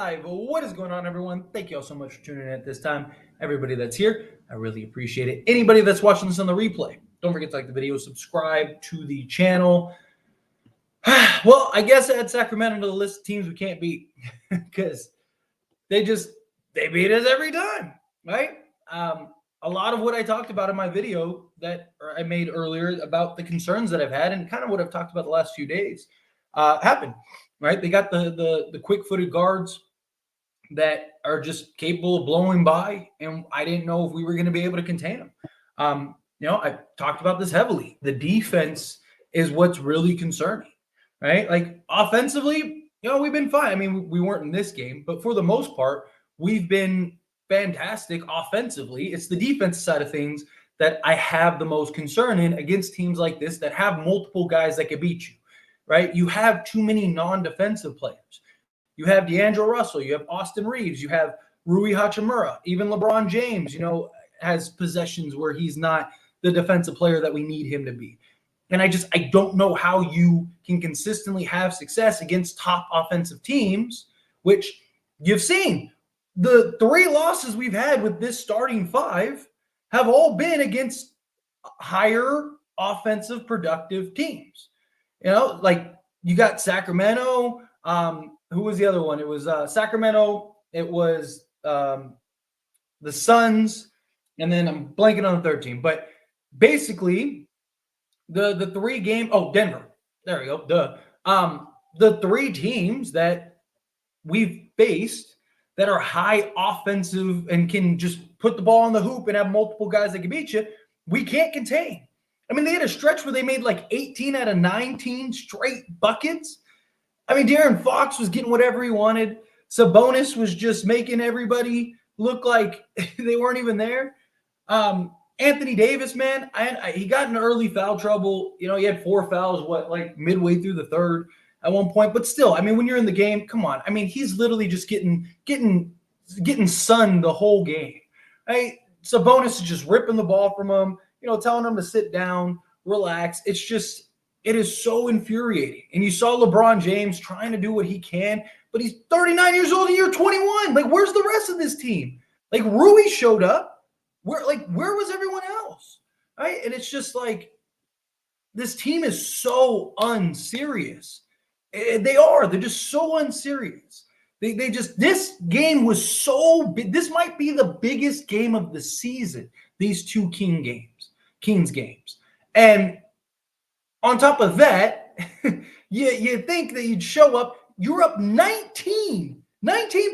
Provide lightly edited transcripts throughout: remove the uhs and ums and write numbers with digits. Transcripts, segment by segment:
live. What is going on, everyone? Thank you all so much for tuning in at this time. Everybody that's here, I really appreciate it. Anybody that's watching this on the replay, don't forget to like the video, subscribe to the channel. Well, I guess I had Sacramento to the list of teams we can't beat because they beat us every time, right? A lot of what I talked about in my video that I made earlier about the concerns that I've had and kind of what I've talked about the last few days happened, right? They got the quick-footed guards that are just capable of blowing by, and I didn't know if we were going to be able to contain them. I talked about this heavily. The defense is what's really concerning, right? Like offensively, we've been fine. I mean, we weren't in this game, but for the most part, we've been fantastic offensively. It's the defense side of things that I have the most concern in against teams like this that have multiple guys that can beat you, right? You have too many non-defensive players. You have D'Angelo Russell, you have Austin Reaves, you have Rui Hachimura, even LeBron James, has possessions where he's not the defensive player that we need him to be. And I don't know how you can consistently have success against top offensive teams, which you've seen. The 3 losses we've had with this starting 5 have all been against higher offensive productive teams. Like you got Sacramento. Who was the other one? It was Sacramento. It was the Suns. And then I'm blanking on the third team. But basically, the 3 game. Oh, Denver. There we go. The 3 teams that we've faced that are high offensive and can just put the ball on the hoop and have multiple guys that can beat you, we can't contain. I mean, they had a stretch where they made like 18 out of 19 straight buckets. I mean, De'Aaron Fox was getting whatever he wanted. Sabonis was just making everybody look like they weren't even there. Anthony Davis, man, he got in early foul trouble. He had 4 fouls, midway through the third at one point. But still, I mean, when you're in the game, come on. I mean, he's literally just getting sunned the whole game. Right? Sabonis is just ripping the ball from him, telling him to sit down, relax. It is so infuriating. And you saw LeBron James trying to do what he can, but he's 39 years old and you're 21. Like, where's the rest of this team? Like, Rui showed up. Where was everyone else? Right? And it's just like, this team is so unserious. They're just so unserious. This game was so big. This might be the biggest game of the season, these 2 Kings games. And on top of that, you think that you'd show up. You're up 19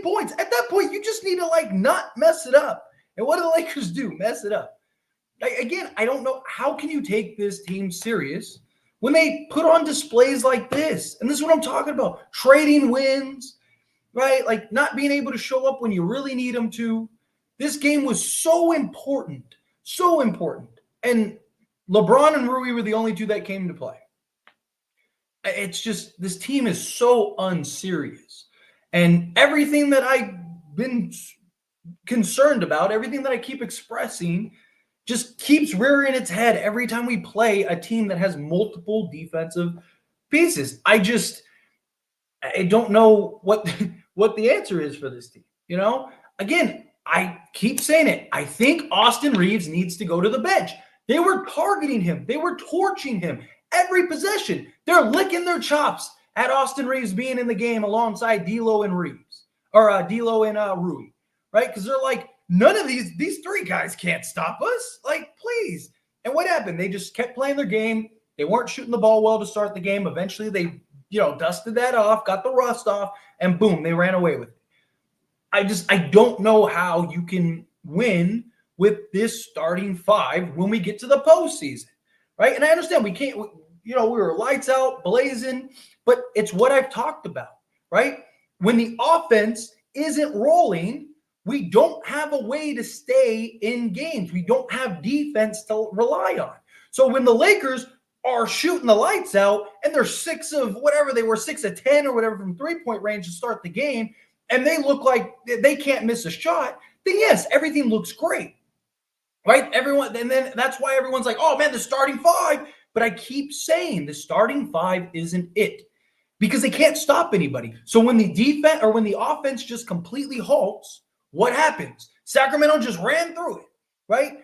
points. At that point, you just need to not mess it up. And what do the Lakers do? Mess it up. Again, I don't know. How can you take this team serious when they put on displays like this? And this is what I'm talking about. Trading wins, right? Like not being able to show up when you really need them to. This game was so important. So important. And LeBron and Rui were the only 2 that came to play. It's just, this team is so unserious. And everything that I've been concerned about, everything that I keep expressing, just keeps rearing its head every time we play a team that has multiple defensive pieces. I don't know what the answer is for this team. Again, I keep saying it. I think Austin Reaves needs to go to the bench. They were targeting him. They were torching him every possession. They're licking their chops at Austin Reaves being in the game alongside D'Lo and Reaves, or D'Lo and Rui, right? Because they're like, none of these 3 guys can't stop us. Like, please. And what happened? They just kept playing their game. They weren't shooting the ball well to start the game. Eventually, they dusted that off, got the rust off, and boom, they ran away with it. I don't know how you can win with this starting 5 when we get to the postseason, right? And I understand we can't, we were lights out, blazing, but it's what I've talked about, right? When the offense isn't rolling, we don't have a way to stay in games. We don't have defense to rely on. So when the Lakers are shooting the lights out and they're 6 of 10 or whatever from 3-point range to start the game, and they look like they can't miss a shot, then yes, everything looks great. Right? Everyone, and then that's why everyone's like, oh man, the starting 5. But I keep saying the starting 5 isn't it. because they can't stop anybody. So when the defense or when the offense just completely halts, what happens? Sacramento just ran through it, right?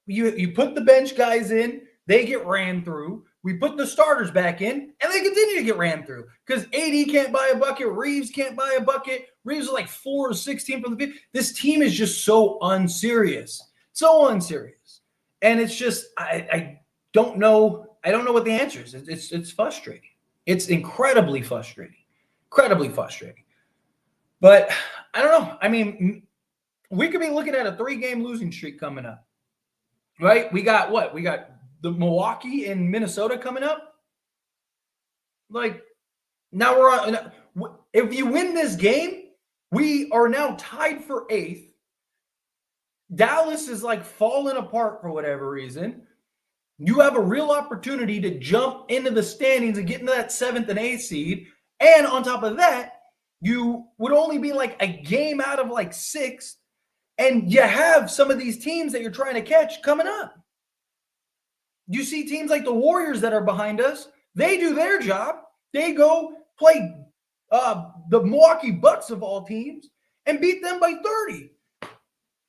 You put the bench guys in, they get ran through. We put the starters back in, and they continue to get ran through because AD can't buy a bucket. Reaves can't buy a bucket. Reaves is like 4 or 16 from the field. This team is just so unserious. So unserious. And it's just, I don't know. I don't know what the answer is. It's frustrating. It's incredibly frustrating. Incredibly frustrating. But I don't know. I mean, we could be looking at a 3-game losing streak coming up. Right? We got what? We got the Milwaukee and Minnesota coming up. Like, now we're on. If you win this game, we are now tied for 8th. Dallas is like falling apart for whatever reason. You have a real opportunity to jump into the standings and get into that 7th and 8th seed. And on top of that, you would only be like a game out of like 6th. And you have some of these teams that you're trying to catch coming up. You see teams like the Warriors that are behind us. They do their job. They go play the Milwaukee Bucks of all teams and beat them by 30.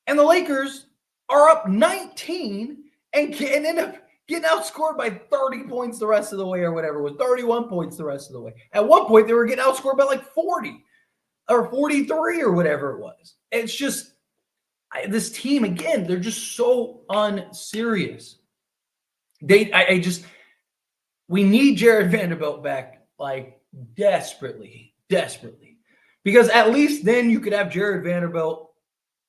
And the Lakers are up 19 and end up getting outscored by 30 points the rest of the way or whatever. It was 31 points the rest of the way. At one point, they were getting outscored by like 40 or 43 or whatever it was. It's just, this team, again, they're just so unserious. We need Jared Vanderbilt back, like, desperately. Because at least then you could have Jared Vanderbilt,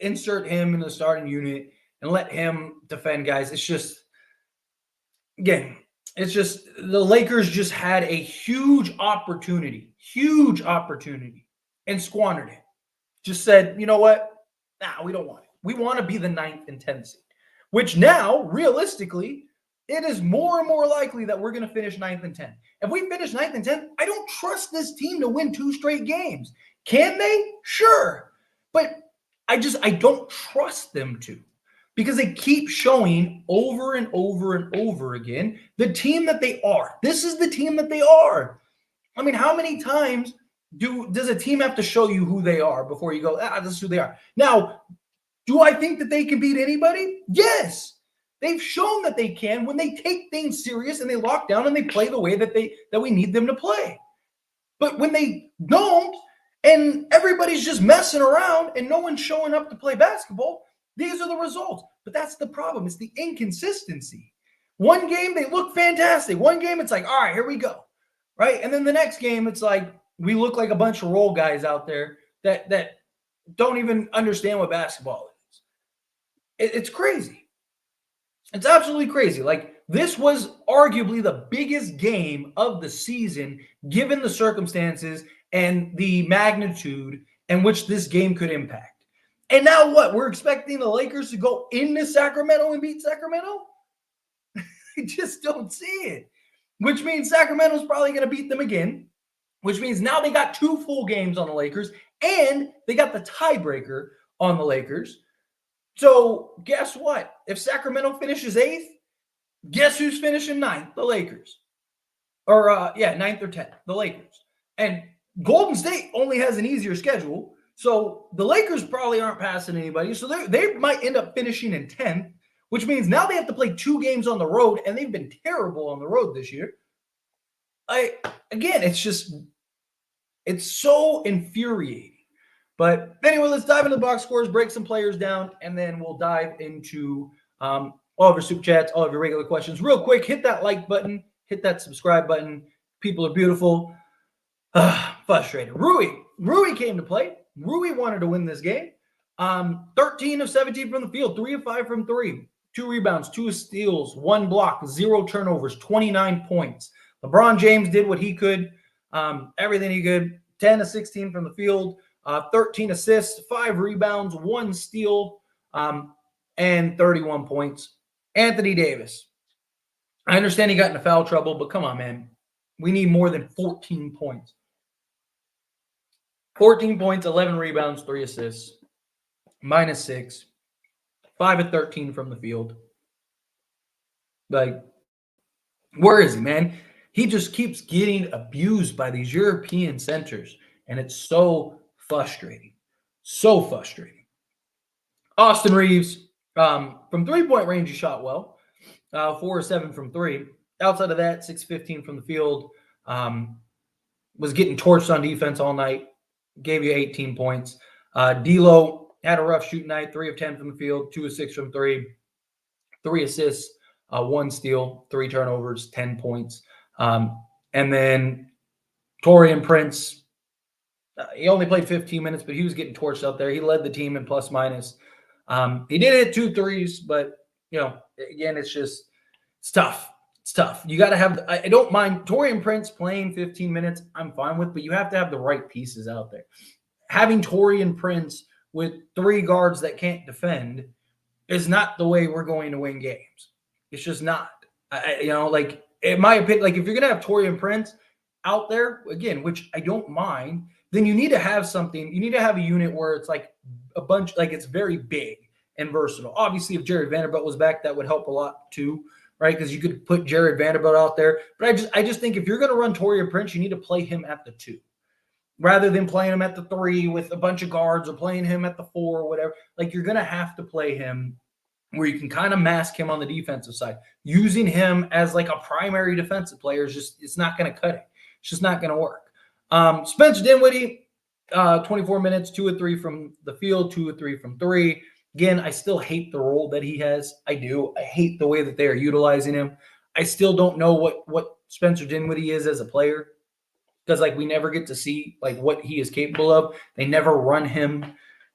insert him in the starting unit, and let him defend guys. It's just, again, it's just the Lakers just had a huge opportunity, and squandered it. Just said, you know what? Nah, we don't want it. We want to be the 9th and 10th seed, which now, realistically, it is more and more likely that we're going to finish 9th and 10th. If we finish 9th and 10th, I don't trust this team to win 2 straight games. Can they? Sure. But I don't trust them to, because they keep showing over and over and over again the team that they are. This is the team that they are. I mean, how many times does a team have to show you who they are before you go, this is who they are? Now, do I think that they can beat anybody? Yes. They've shown that they can when they take things serious and they lock down and they play the way that we need them to play. But when they don't, and everybody's just messing around and no one's showing up to play basketball, these are the results. But that's the problem. It's the inconsistency. One game, they look fantastic. One game, it's like, all right, here we go. Right? And then the next game, it's like, we look like a bunch of role guys out there that don't even understand what basketball is. It's crazy. It's absolutely crazy. Like, this was arguably the biggest game of the season, given the circumstances and the magnitude in which this game could impact. And now what? We're expecting the Lakers to go into Sacramento and beat Sacramento? I just don't see it. Which means Sacramento's probably going to beat them again, which means now they got 2 full games on the Lakers, and they got the tiebreaker on the Lakers. So guess what? If Sacramento finishes 8th, guess who's finishing 9th? The Lakers. Or, 9th or 10th, the Lakers. And Golden State only has an easier schedule, so the Lakers probably aren't passing anybody. So they might end up finishing in 10th, which means now they have to play 2 games on the road, and they've been terrible on the road this year. Again, it's so infuriating. But anyway, let's dive into the box scores, break some players down, and then we'll dive into all of your super chats, all of your regular questions. Real quick, hit that like button, hit that subscribe button. People are beautiful. Frustrated. Rui came to play. Rui wanted to win this game. 13 of 17 from the field, 3 of 5 from 3, 2 rebounds, 2 steals, 1 block, 0 turnovers, 29 points. LeBron James did what he could, everything he could. 10 of 16 from the field, 13 assists, 5 rebounds, 1 steal, and 31 points. Anthony Davis. I understand he got into foul trouble, but come on, man. We need more than 14 points. 14 points, 11 rebounds, 3 assists, -6, 5 of 13 from the field. Like, where is he, man? He just keeps getting abused by these European centers, and it's so frustrating. So frustrating. Austin Reaves, from three-point range, he shot well. 4 or 7 from 3. Outside of that, 6-15 from the field. Was getting torched on defense all night. Gave you 18 points. D'Lo had a rough shooting night. 3 of 10 from the field. 2 of 6 from 3. 3 assists. 1 steal. 3 turnovers. 10 points. And then Taurean Prince, he only played 15 minutes, but he was getting torched out there. He led the team in plus minus. He did hit 2 threes, but, again, it's tough. It's tough. You got to have – I don't mind Taurean Prince playing 15 minutes. I'm fine with, but you have to have the right pieces out there. Having Taurean Prince with 3 guards that can't defend is not the way we're going to win games. It's just not. In my opinion, if you're going to have Taurean Prince out there, again, which I don't mind, then you need to have something. You need to have a unit where it's like a bunch – it's very big and versatile. Obviously, if Jared Vanderbilt was back, that would help a lot too. Right, because you could put Jared Vanderbilt out there. But I just think if you're going to run Taurean Prince, you need to play him at the 2. Rather than playing him at the 3 with a bunch of guards or playing him at the 4 or whatever. You're going to have to play him where you can kind of mask him on the defensive side. Using him as a primary defensive player it's not going to cut it. It's just not going to work. Spencer Dinwiddie, 24 minutes, 2 of 3 from the field, 2 of 3 from 3. Again, I still hate the role that he has. I do. I hate the way that they are utilizing him. I still don't know what Spencer Dinwiddie is as a player because, we never get to see, what he is capable of. They never run him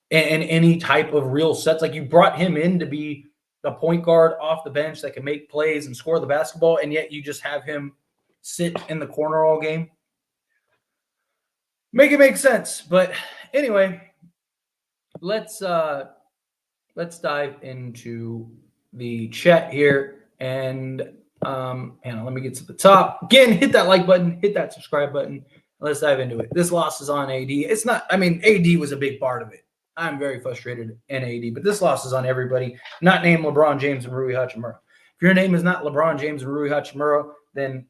in any type of real sets. You brought him in to be a point guard off the bench that can make plays and score the basketball, and yet you just have him sit in the corner all game. Make it make sense. But anyway, let's dive into the chat here and let me get to the top. Again, hit that like button, hit that subscribe button. Let's dive into it. This loss is on AD. It's not, AD was a big part of it. I'm very frustrated in AD, but this loss is on everybody, not named LeBron James and Rui Hachimura. If your name is not LeBron James and Rui Hachimura, then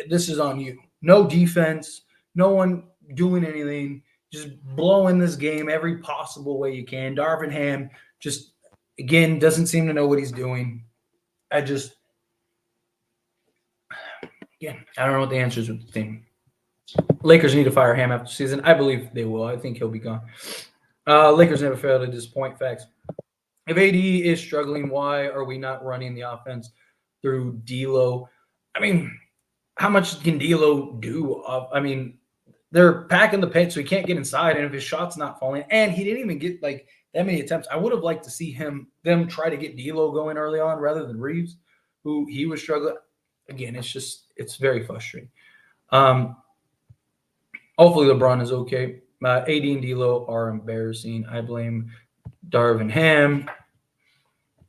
this is on you. No defense, no one doing anything, just blowing this game every possible way you can. Darvin Ham just, again, doesn't seem to know what he's doing. I don't know what the answer is with the team. Lakers need to fire Ham after the season. I believe they will. I think he'll be gone. Lakers never fail to disappoint. Facts. If AD is struggling, why are we not running the offense through D'Lo? How much can D'Lo do? They're packing the paint so he can't get inside, and if his shot's not falling, and he didn't even get that many attempts. I would have liked to see them try to get D'Lo going early on rather than Reaves, who he was struggling. Again, it's very frustrating. Hopefully LeBron is okay. AD and D'Lo are embarrassing. I blame Darvin Ham.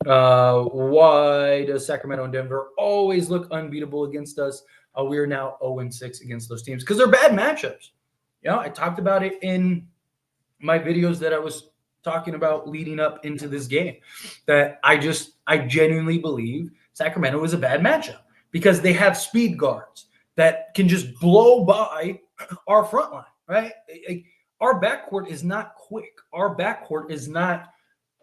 Why does Sacramento and Denver always look unbeatable against us? We are now 0-6 against those teams because they're bad matchups. I talked about it in my videos that I was talking about leading up into this game, that I genuinely believe Sacramento is a bad matchup because they have speed guards that can just blow by our front line, right? Our backcourt is not quick. Our backcourt is not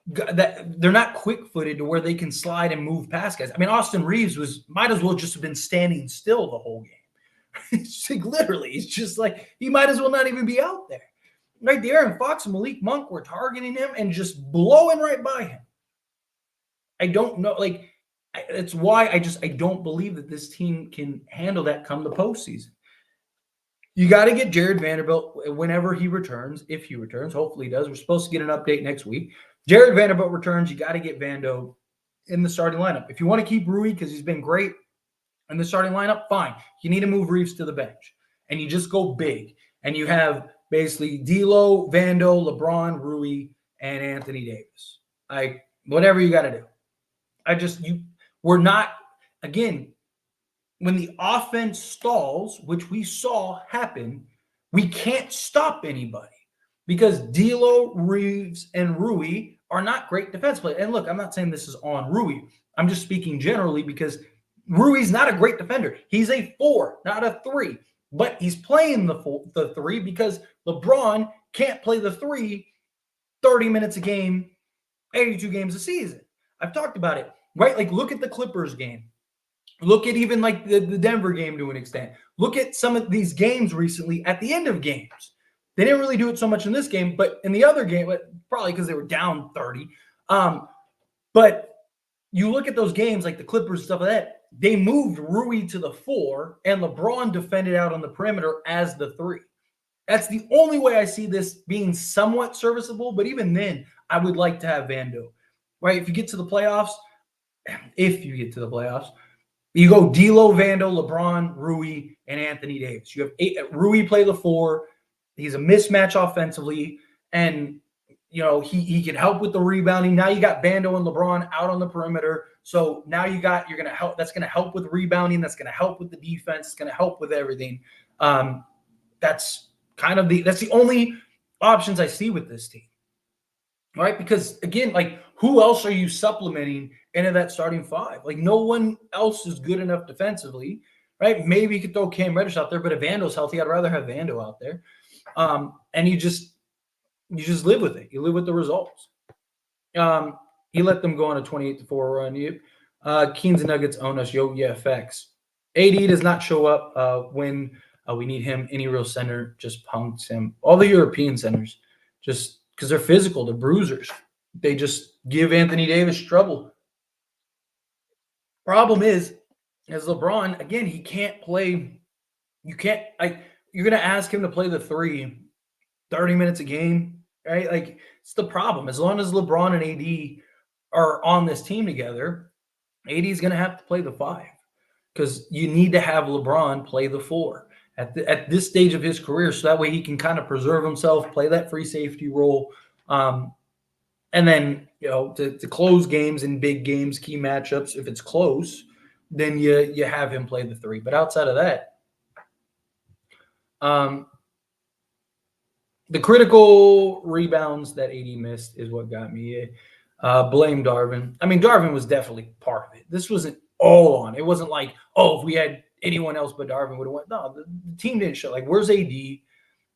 that they're not quick-footed to where they can slide and move past guys. Austin Reaves might as well just have been standing still the whole game. It's literally, it's just he might as well not even be out there. Right there, and Fox and Malik Monk were targeting him and just blowing right by him. I don't know, that's why I don't believe that this team can handle that come the postseason. You got to get Jared Vanderbilt whenever he returns, if he returns. Hopefully he does. We're supposed to get an update next week. Jared Vanderbilt returns. You got to get Vando in the starting lineup. If you want to keep Rui because he's been great in the starting lineup, fine. You need to move Reaves to the bench. And you just go big. And you have basically D'Lo, Vando, LeBron, Rui, and Anthony Davis. Whatever you got to do. We're not, again, when the offense stalls, which we saw happen, we can't stop anybody because D'Lo, Reaves, and Rui are not great defense players. And look, I'm not saying this is on Rui. I'm just speaking generally because Rui's not a great defender. He's a 4, not a 3. But he's playing the 3 because LeBron can't play the 3 30 minutes a game, 82 games a season. I've talked about it, right? Like, look at the Clippers game. Look at even like the Denver game to an extent. Look at some of these games recently at the end of games. They didn't really do it so much in this game, but in the other game, probably because they were down 30. But you look at those games like the Clippers, stuff like that, they moved Rui to the 4, and LeBron defended out on the perimeter as the 3. That's the only way I see this being somewhat serviceable, but even then, I would like to have Vando, right? If you get to the playoffs, you go D'Lo, Vando, LeBron, Rui, and Anthony Davis. You have Rui play the 4. He's a mismatch offensively, and he can help with the rebounding. Now you got Vando and LeBron out on the perimeter. So now you're going to help. That's going to help with rebounding. That's going to help with the defense. It's going to help with everything. That's the only options I see with this team, right? Because again, like, who else are you supplementing into that starting 5? Like, no one else is good enough defensively, right? Maybe you could throw Cam Reddish out there, but if Vando's healthy, I'd rather have Vando out there. And you just live with it. You live with the results. He let them go on a 28-4 run. Kings and Nuggets own us. Yeah, facts. AD does not show up when we need him. Any real center just punks him. All the European centers, just because they're physical, they're bruisers. They just give Anthony Davis trouble. Problem is, as LeBron, again, he can't play. You're going to ask him to play the 3 30 minutes a game, right? Like, it's the problem. As long as LeBron and AD are on this team together, AD is going to have to play the 5 because you need to have LeBron play the 4 at this stage of his career, so that way he can kind of preserve himself, play that free safety role, and then to close games in big games, key matchups. If it's close, then you have him play the 3. But outside of that, the critical rebounds that AD missed is what got me. Blame Darvin. I mean, Darvin was definitely part of it. This wasn't all on. It wasn't like, if we had anyone else but Darvin would have went. No, the team didn't show. Like, where's AD?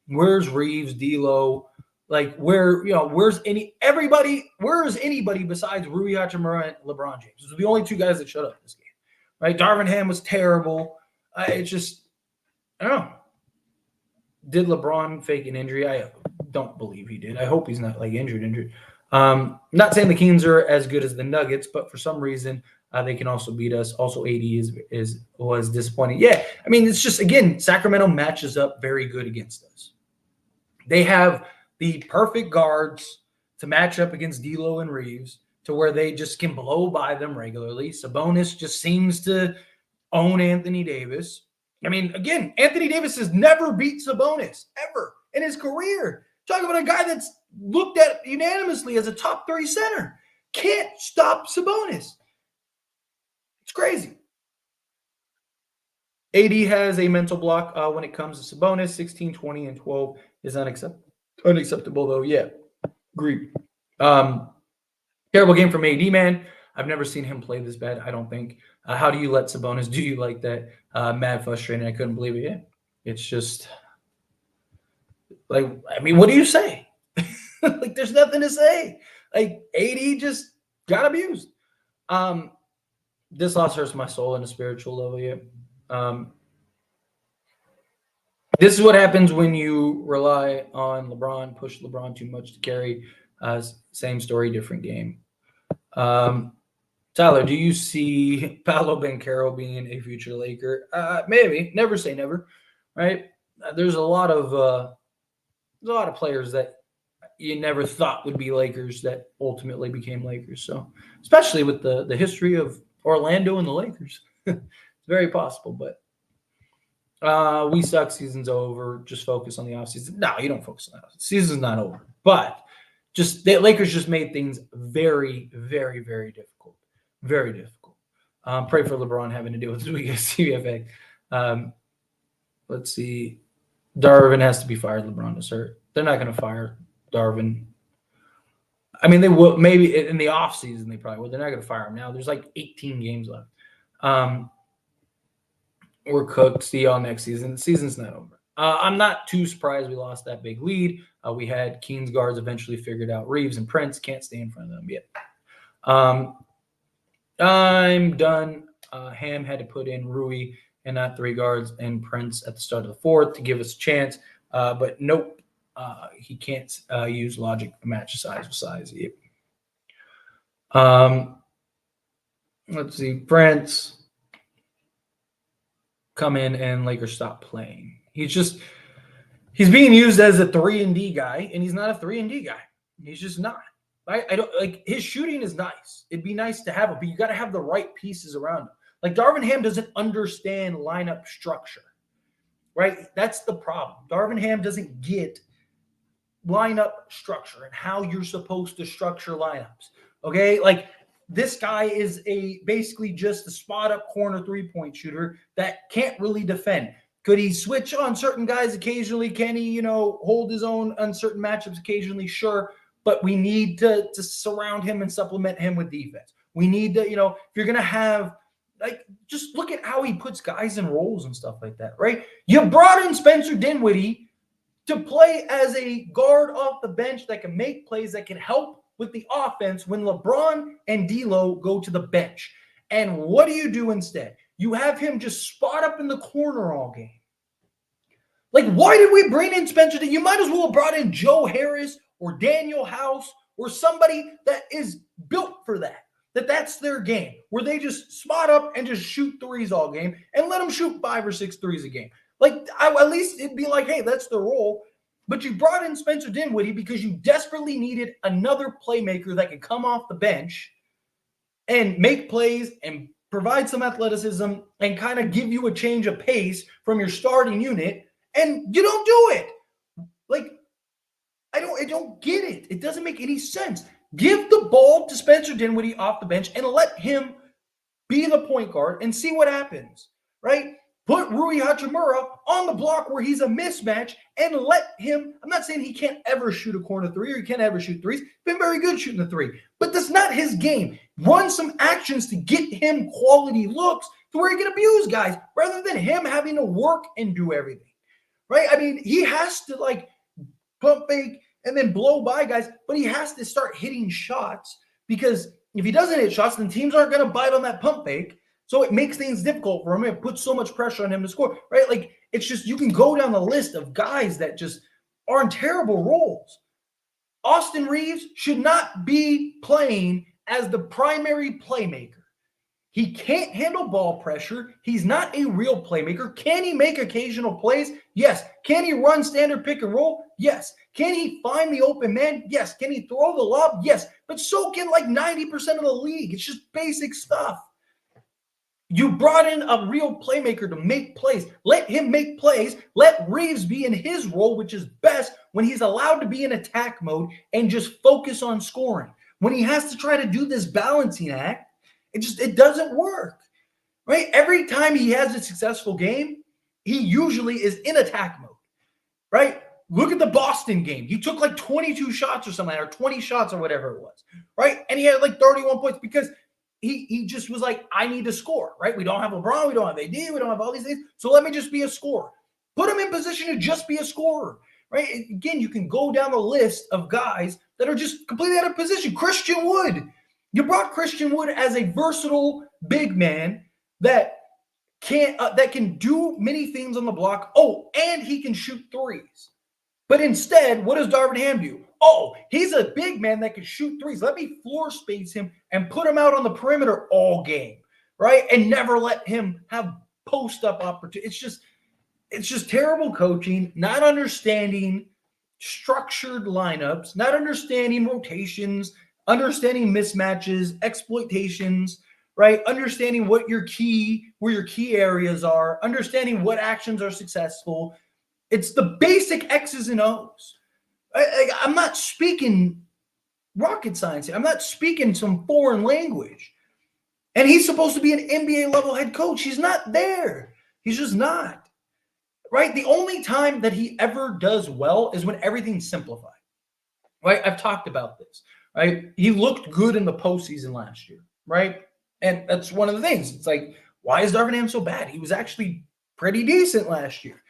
Where's Reaves, D'Lo? Like, where's anybody besides Rui Hachimura and LeBron James? Those are the only 2 guys that showed up this game, right? Darvin Ham was terrible. It's just, I don't know. Did LeBron fake an injury? I don't believe he did. I hope he's not like injured. Not saying the Kings are as good as the Nuggets, but for some reason they can also beat us. Also, AD was disappointing. Yeah, I mean, it's just, again, Sacramento matches up very good against us. They have the perfect guards to match up against D'Lo and Reaves, to where they just can blow by them regularly. Sabonis just seems to own Anthony Davis. I mean, again, Anthony Davis has never beat Sabonis ever in his career. Talking about a guy that's looked at unanimously as a top 3 center. Can't stop Sabonis. It's crazy. AD has a mental block when it comes to Sabonis. 16, 20, and 12 is unacceptable, though. Yeah, agreed. Terrible game from AD, man. I've never seen him play this bad, I don't think. How do you let Sabonis do you like that? Mad frustrating. I couldn't believe it. Yeah. It's just, like, I mean, what do you say? Like, there's nothing to say. Like, AD just got abused. This loss hurts my soul on a spiritual level. Yeah. This is what happens when you rely on LeBron, push LeBron too much to carry. Same story, different game. Tyler, do you see Paolo Banchero being a future Laker? Maybe. Never say never, right? There's a lot of players that you never thought would be Lakers that ultimately became Lakers. So, especially with the history of Orlando and the Lakers, it's very possible. But we suck. Season's over. Just focus on the offseason. No, you don't focus on the offseason. Season's not over. But just the Lakers just made things very, very, very difficult. Very difficult. Pray for LeBron having to deal with this week at CFA. Let's see. Darvin has to be fired. LeBron is hurt. They're not going to fire Darvin. I mean, they will. Maybe in the offseason they probably will. They're not going to fire him now. There's like 18 games left. we're cooked. See y'all next season. The season's not over. I'm not too surprised we lost that big lead. We had Keen's guards eventually figured out. Reaves and Prince can't stay in front of them yet. I'm done. Ham had to put in Rui and not 3 guards and Prince at the start of the 4th to give us a chance. But nope, he can't use logic to match size with size. Yep. Let's see. Prince come in and Lakers stop playing. He's being used as a 3-and-D guy, and he's not a 3-and-D guy. He's just not. I don't like his shooting is nice. It'd be nice to have it, but you got to have the right pieces around him. Like Darvin Ham doesn't understand lineup structure, right? That's the problem. Darvin Ham doesn't get lineup structure and how you're supposed to structure lineups. Okay, like this guy is basically just a spot up corner 3-point shooter that can't really defend. Could he switch on certain guys occasionally? Can he, hold his own on certain matchups occasionally? Sure. But we need to surround him and supplement him with defense. We need to, if you're going to have, just look at how he puts guys in roles and stuff like that, right? You brought in Spencer Dinwiddie to play as a guard off the bench that can make plays, that can help with the offense when LeBron and D'Lo go to the bench. And what do you do instead? You have him just spot up in the corner all game. Like, why did we bring in Spencer? You might as well have brought in Joe Harris or Daniel House or somebody that is built for that. That's their game, where they just spot up and just shoot threes all game and let them shoot 5 or 6 threes a game. Like, at least it'd be like, hey, that's the role. But you brought in Spencer Dinwiddie because you desperately needed another playmaker that could come off the bench and make plays and provide some athleticism and kind of give you a change of pace from your starting unit, and you don't do it. Like, I don't get it. It doesn't make any sense. Give the ball to Spencer Dinwiddie off the bench and let him be the point guard and see what happens, right? Put Rui Hachimura on the block where he's a mismatch and let him – I'm not saying he can't ever shoot a corner 3 or he can't ever shoot threes. He's been very good shooting the 3. But that's not his game. Run some actions to get him quality looks to where he can abuse guys rather than him having to work and do everything, right? I mean, he has to, pump fake and then blow by guys, but he has to start hitting shots, because if he doesn't hit shots, then teams aren't going to bite on that pump fake. So it makes things difficult for him. It puts so much pressure on him to score, right? Like, it's just, you can go down the list of guys that just are in terrible roles. Austin Reaves should not be playing as the primary playmaker. He can't handle ball pressure. He's not a real playmaker. Can he make occasional plays? Yes. Can he run standard pick and roll? Yes. Can he find the open man? Yes. Can he throw the lob? Yes. But so can 90% of the league. It's just basic stuff. You brought in a real playmaker to make plays. Let him make plays. Let Reaves be in his role, which is best when he's allowed to be in attack mode and just focus on scoring. When he has to try to do this balancing act, it doesn't work, right? Every time he has a successful game, he usually is in attack mode, right? Look at the Boston game. He took 22 shots or something, or 20 shots or whatever it was, right? And he had 31 points because he just was like, I need to score, right? We don't have LeBron, we don't have AD, we don't have all these things, so let me just be a scorer. Put him in position to just be a scorer, right? Again, you can go down the list of guys that are just completely out of position. Christian Wood. You brought Christian Wood as a versatile big man that can do many things on the block. Oh, and he can shoot threes. But instead, what does Darvin Ham do? Oh, he's a big man that can shoot threes. Let me floor space him and put him out on the perimeter all game, right? And never let him have post-up opportunity. It's just terrible coaching, not understanding structured lineups, not understanding rotations, understanding mismatches, exploitations, right? Understanding where your key areas are, understanding what actions are successful. It's the basic X's and O's. I'm not speaking rocket science here. I'm not speaking some foreign language. And he's supposed to be an NBA level head coach. He's not there. He's just not, right? The only time that he ever does well is when everything's simplified, right? I've talked about this. Right? He looked good in the postseason last year, right? And that's one of the things. It's like, why is Darvin Ham so bad? He was actually pretty decent last year.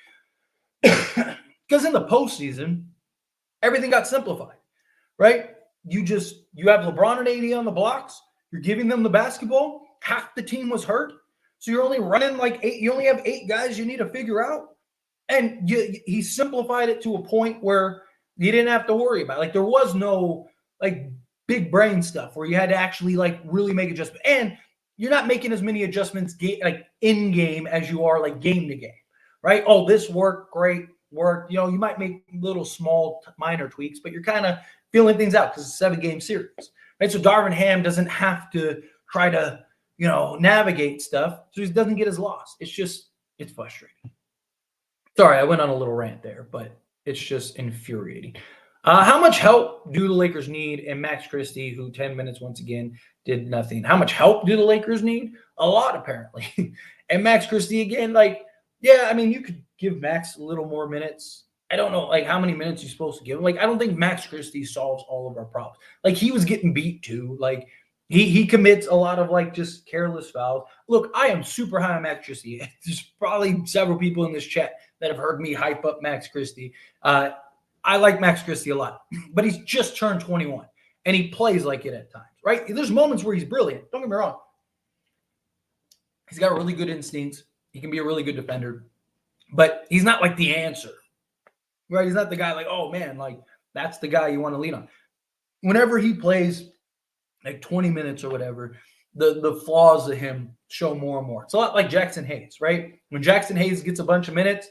Because in the postseason, everything got simplified, right? You have LeBron and AD on the blocks. You're giving them the basketball. Half the team was hurt. So you're only running like 8. You only have 8 guys you need to figure out. And he simplified it to a point where you didn't have to worry about it. Like there was no like big brain stuff where you had to actually like really make adjustments. And you're not making as many adjustments like in game as you are like game to game, right? Oh, this worked, great, worked. You know, you might make little small minor tweaks, but you're kind of feeling things out because it's a 7-game series, right? So Darvin Ham doesn't have to try to, you know, navigate stuff, so he doesn't get his loss. It's frustrating. Sorry, I went on a little rant there, but it's just infuriating. How much help do the Lakers need? And Max Christie, who 10 minutes once again did nothing. How much help do the Lakers need? A lot, apparently. And Max Christie again, like, yeah, I mean, you could give Max a little more minutes. I don't know, like, how many minutes you're supposed to give him. Like, I don't think Max Christie solves all of our problems. Like, he was getting beat too. Like, he commits a lot of, like, just careless fouls. Look, I am super high on Max Christie. There's probably several people in this chat that have heard me hype up Max Christie. I like Max Christie a lot, but he's just turned 21, and he plays like it at times, right? There's moments where he's brilliant. Don't get me wrong. He's got really good instincts. He can be a really good defender, but he's not like the answer, right? He's not the guy like, oh, man, like that's the guy you want to lean on. Whenever he plays like 20 minutes or whatever, the flaws of him show more and more. It's a lot like Jackson Hayes, right? When Jackson Hayes gets a bunch of minutes,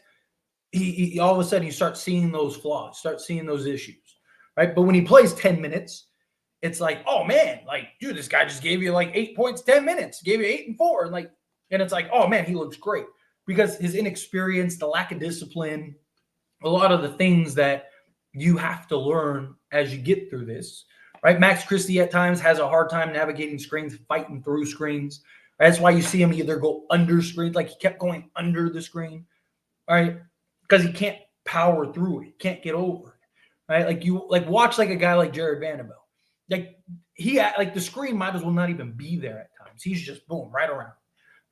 he all of a sudden you start seeing those flaws, start seeing those issues, right? But when he plays 10 minutes, it's like, oh man, like, dude, this guy just gave you like 8 points, 10 minutes, gave you 8 and 4. And it's like, oh man, he looks great because his inexperience, the lack of discipline, a lot of the things that you have to learn as you get through this, right? Max Christie at times has a hard time navigating screens, fighting through screens. Right? That's why you see him either go under screens, like he kept going under the screen, right? Because he can't power through it, can't get over it, right? Like you watch like a guy like Jared Vanderbilt. Like the screen might as well not even be there at times. He's just boom right around,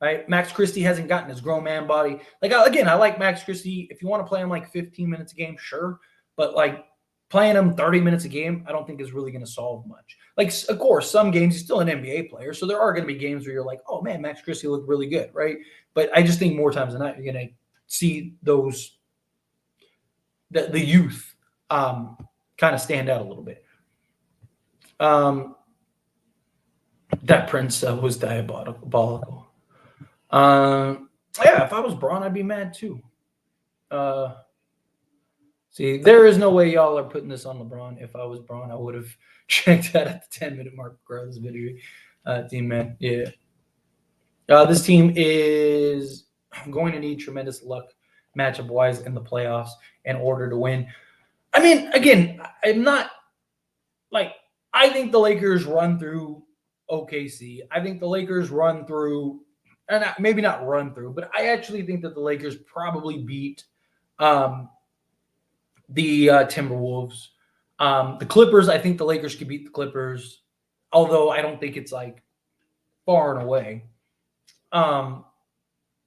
right? Max Christie hasn't gotten his grown man body. Like again, I like Max Christie. If you want to play him like 15 minutes a game, sure, but like playing him 30 minutes a game, I don't think is really going to solve much. Like of course, some games he's still an NBA player, so there are going to be games where you're like, oh man, Max Christie looked really good, right? But I just think more times than not, you're going to see those. The youth kind of stand out a little bit. That Prince was diabolical. Yeah, if I was Braun, I'd be mad too. See, there is no way y'all are putting this on LeBron. If I was Braun, I would have checked that at the 10-minute mark regardless of injury. Team, man, yeah. This team is going to need tremendous luck matchup-wise in the playoffs in order to win. I mean, again, I'm not like – I think the Lakers run through OKC. I think the Lakers run through – and maybe not run through, but I actually think that the Lakers probably beat the Timberwolves. The Clippers, I think the Lakers could beat the Clippers, although I don't think it's like far and away.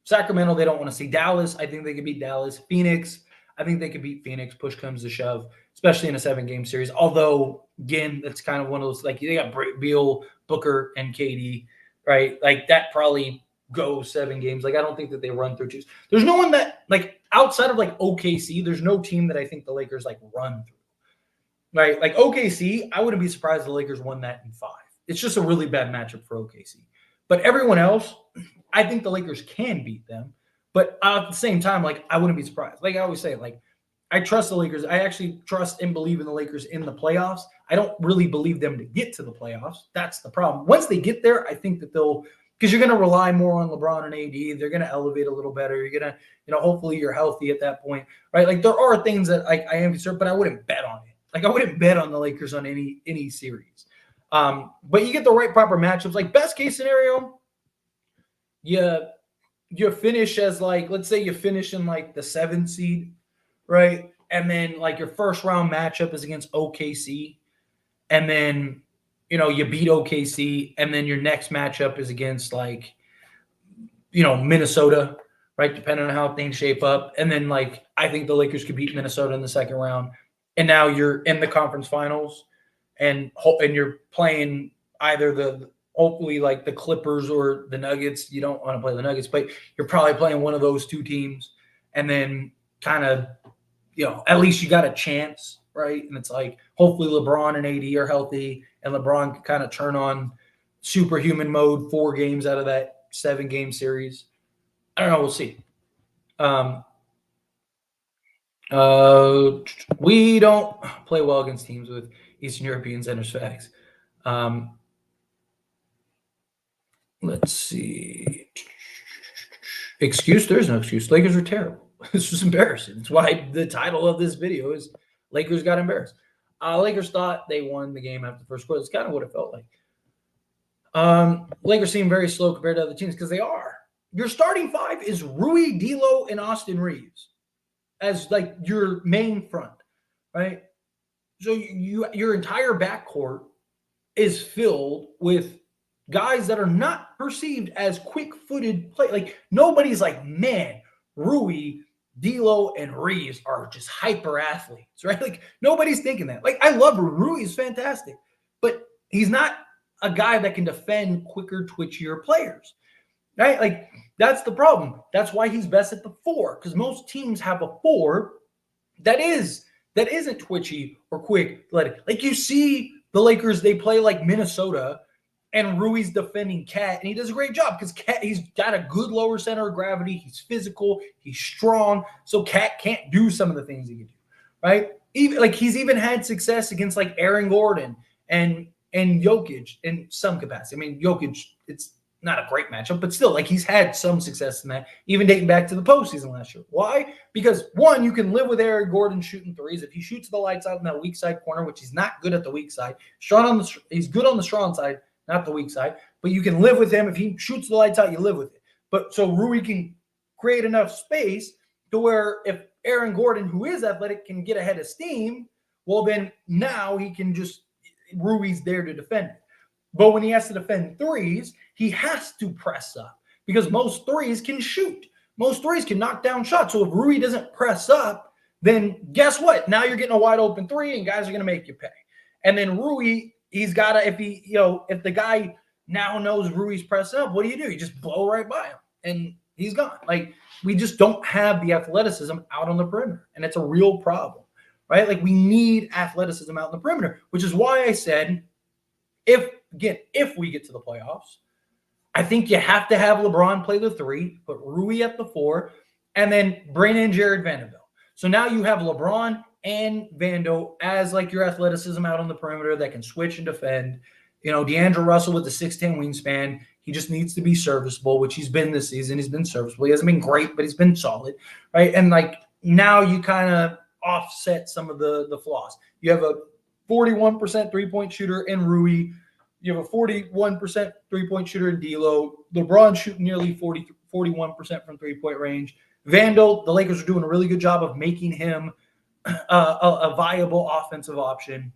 Sacramento, they don't want to see. Dallas, I think they could beat Dallas. Phoenix, I think they could beat Phoenix. Push comes to shove, especially in a 7-game series. Although, again, that's kind of one of those, like, they got Beal, Booker, and KD, right? Like, that probably goes 7 games. Like, I don't think that they run through 2. There's no one that, like, outside of, like, OKC, there's no team that I think the Lakers, like, run through, right? Like, OKC, I wouldn't be surprised if the Lakers won that in 5. It's just a really bad matchup for OKC. But everyone else, I think the Lakers can beat them. But at the same time, like, I wouldn't be surprised. Like I always say, like, I trust the Lakers. I actually trust and believe in the Lakers in the playoffs. I don't really believe them to get to the playoffs. That's the problem. Once they get there, I think that they'll – because you're going to rely more on LeBron and AD. They're going to elevate a little better. You're going to, hopefully you're healthy at that point, right? Like, there are things that I am concerned, but I wouldn't bet on it. Like, I wouldn't bet on the Lakers on any series. But you get the right proper matchups. Like, best case scenario, you finish as, like, let's say you finish in, like, the 7th seed, right? And then, like, your first round matchup is against OKC. And then, you beat OKC. And then your next matchup is against, like, Minnesota, right? Depending on how things shape up. And then, like, I think the Lakers could beat Minnesota in the second round. And now you're in the conference finals, and you're playing either hopefully like the Clippers or the Nuggets. You don't want to play the Nuggets, but you're probably playing one of those two teams. And then kind of, at least you got a chance, right? And it's like, hopefully LeBron and AD are healthy, and LeBron can kind of turn on superhuman mode 4 games out of that 7-game series. I don't know. We'll see. We don't play well against teams with Eastern European centers. Facts. Let's see. Excuse? There's no excuse. Lakers are terrible. This was embarrassing. That's why the title of this video is Lakers got embarrassed. Lakers thought they won the game after the first quarter. That's kind of what it felt like. Lakers seem very slow compared to other teams because they are. Your starting 5 is Rui, D'Lo, and Austin Reaves as like your main front, right? So your entire backcourt is filled with guys that are not perceived as quick-footed play. Like, nobody's like, man, Rui, D'Lo, and Reaves are just hyper athletes, right? Like, nobody's thinking that. Like, I love Rui. Rui is fantastic, but he's not a guy that can defend quicker, twitchier players, right? Like, that's the problem. That's why he's best at the 4, because most teams have a 4 that isn't twitchy or quick. Like, you see the Lakers, they play like Minnesota, and Rui's defending Cat, and he does a great job because he's got a good lower center of gravity. He's physical. He's strong. So Cat can't do some of the things he can do, right? He's even had success against like Aaron Gordon and Jokic in some capacity. I mean, Jokic, it's not a great matchup, but still, like, he's had some success in that, even dating back to the postseason last year. Why? Because, one, you can live with Aaron Gordon shooting threes. If he shoots the lights out in that weak side corner, which he's not good at the weak side, he's good on the strong side, not the weak side, but you can live with him. If he shoots the lights out, you live with it. But so Rui can create enough space to where if Aaron Gordon, who is athletic, can get ahead of steam, well, then now he can Rui's there to defend it. But when he has to defend threes, he has to press up because most threes can shoot. Most threes can knock down shots. So if Rui doesn't press up, then guess what? Now you're getting a wide open 3 and guys are going to make you pay. And then Rui, he's got to, if the guy now knows Rui's pressing up, what do? You just blow right by him and he's gone. Like, we just don't have the athleticism out on the perimeter, and it's a real problem, right? Like, we need athleticism out on the perimeter, which is why I said, if we get to the playoffs, I think you have to have LeBron play the 3, put Rui at the 4, and then bring in Jared Vanderbilt. So now you have LeBron and Vando as like your athleticism out on the perimeter that can switch and defend. D'Angelo Russell with the 6'10" wingspan. He just needs to be serviceable, which he's been this season. He's been serviceable. He hasn't been great, but he's been solid, right? And like, now you kind of offset some of the flaws. You have a 41% three-point shooter in Rui. You have a 41% three-point shooter in D'Lo. LeBron shooting nearly 41% from three-point range. Vando, the Lakers are doing a really good job of making him a viable offensive option.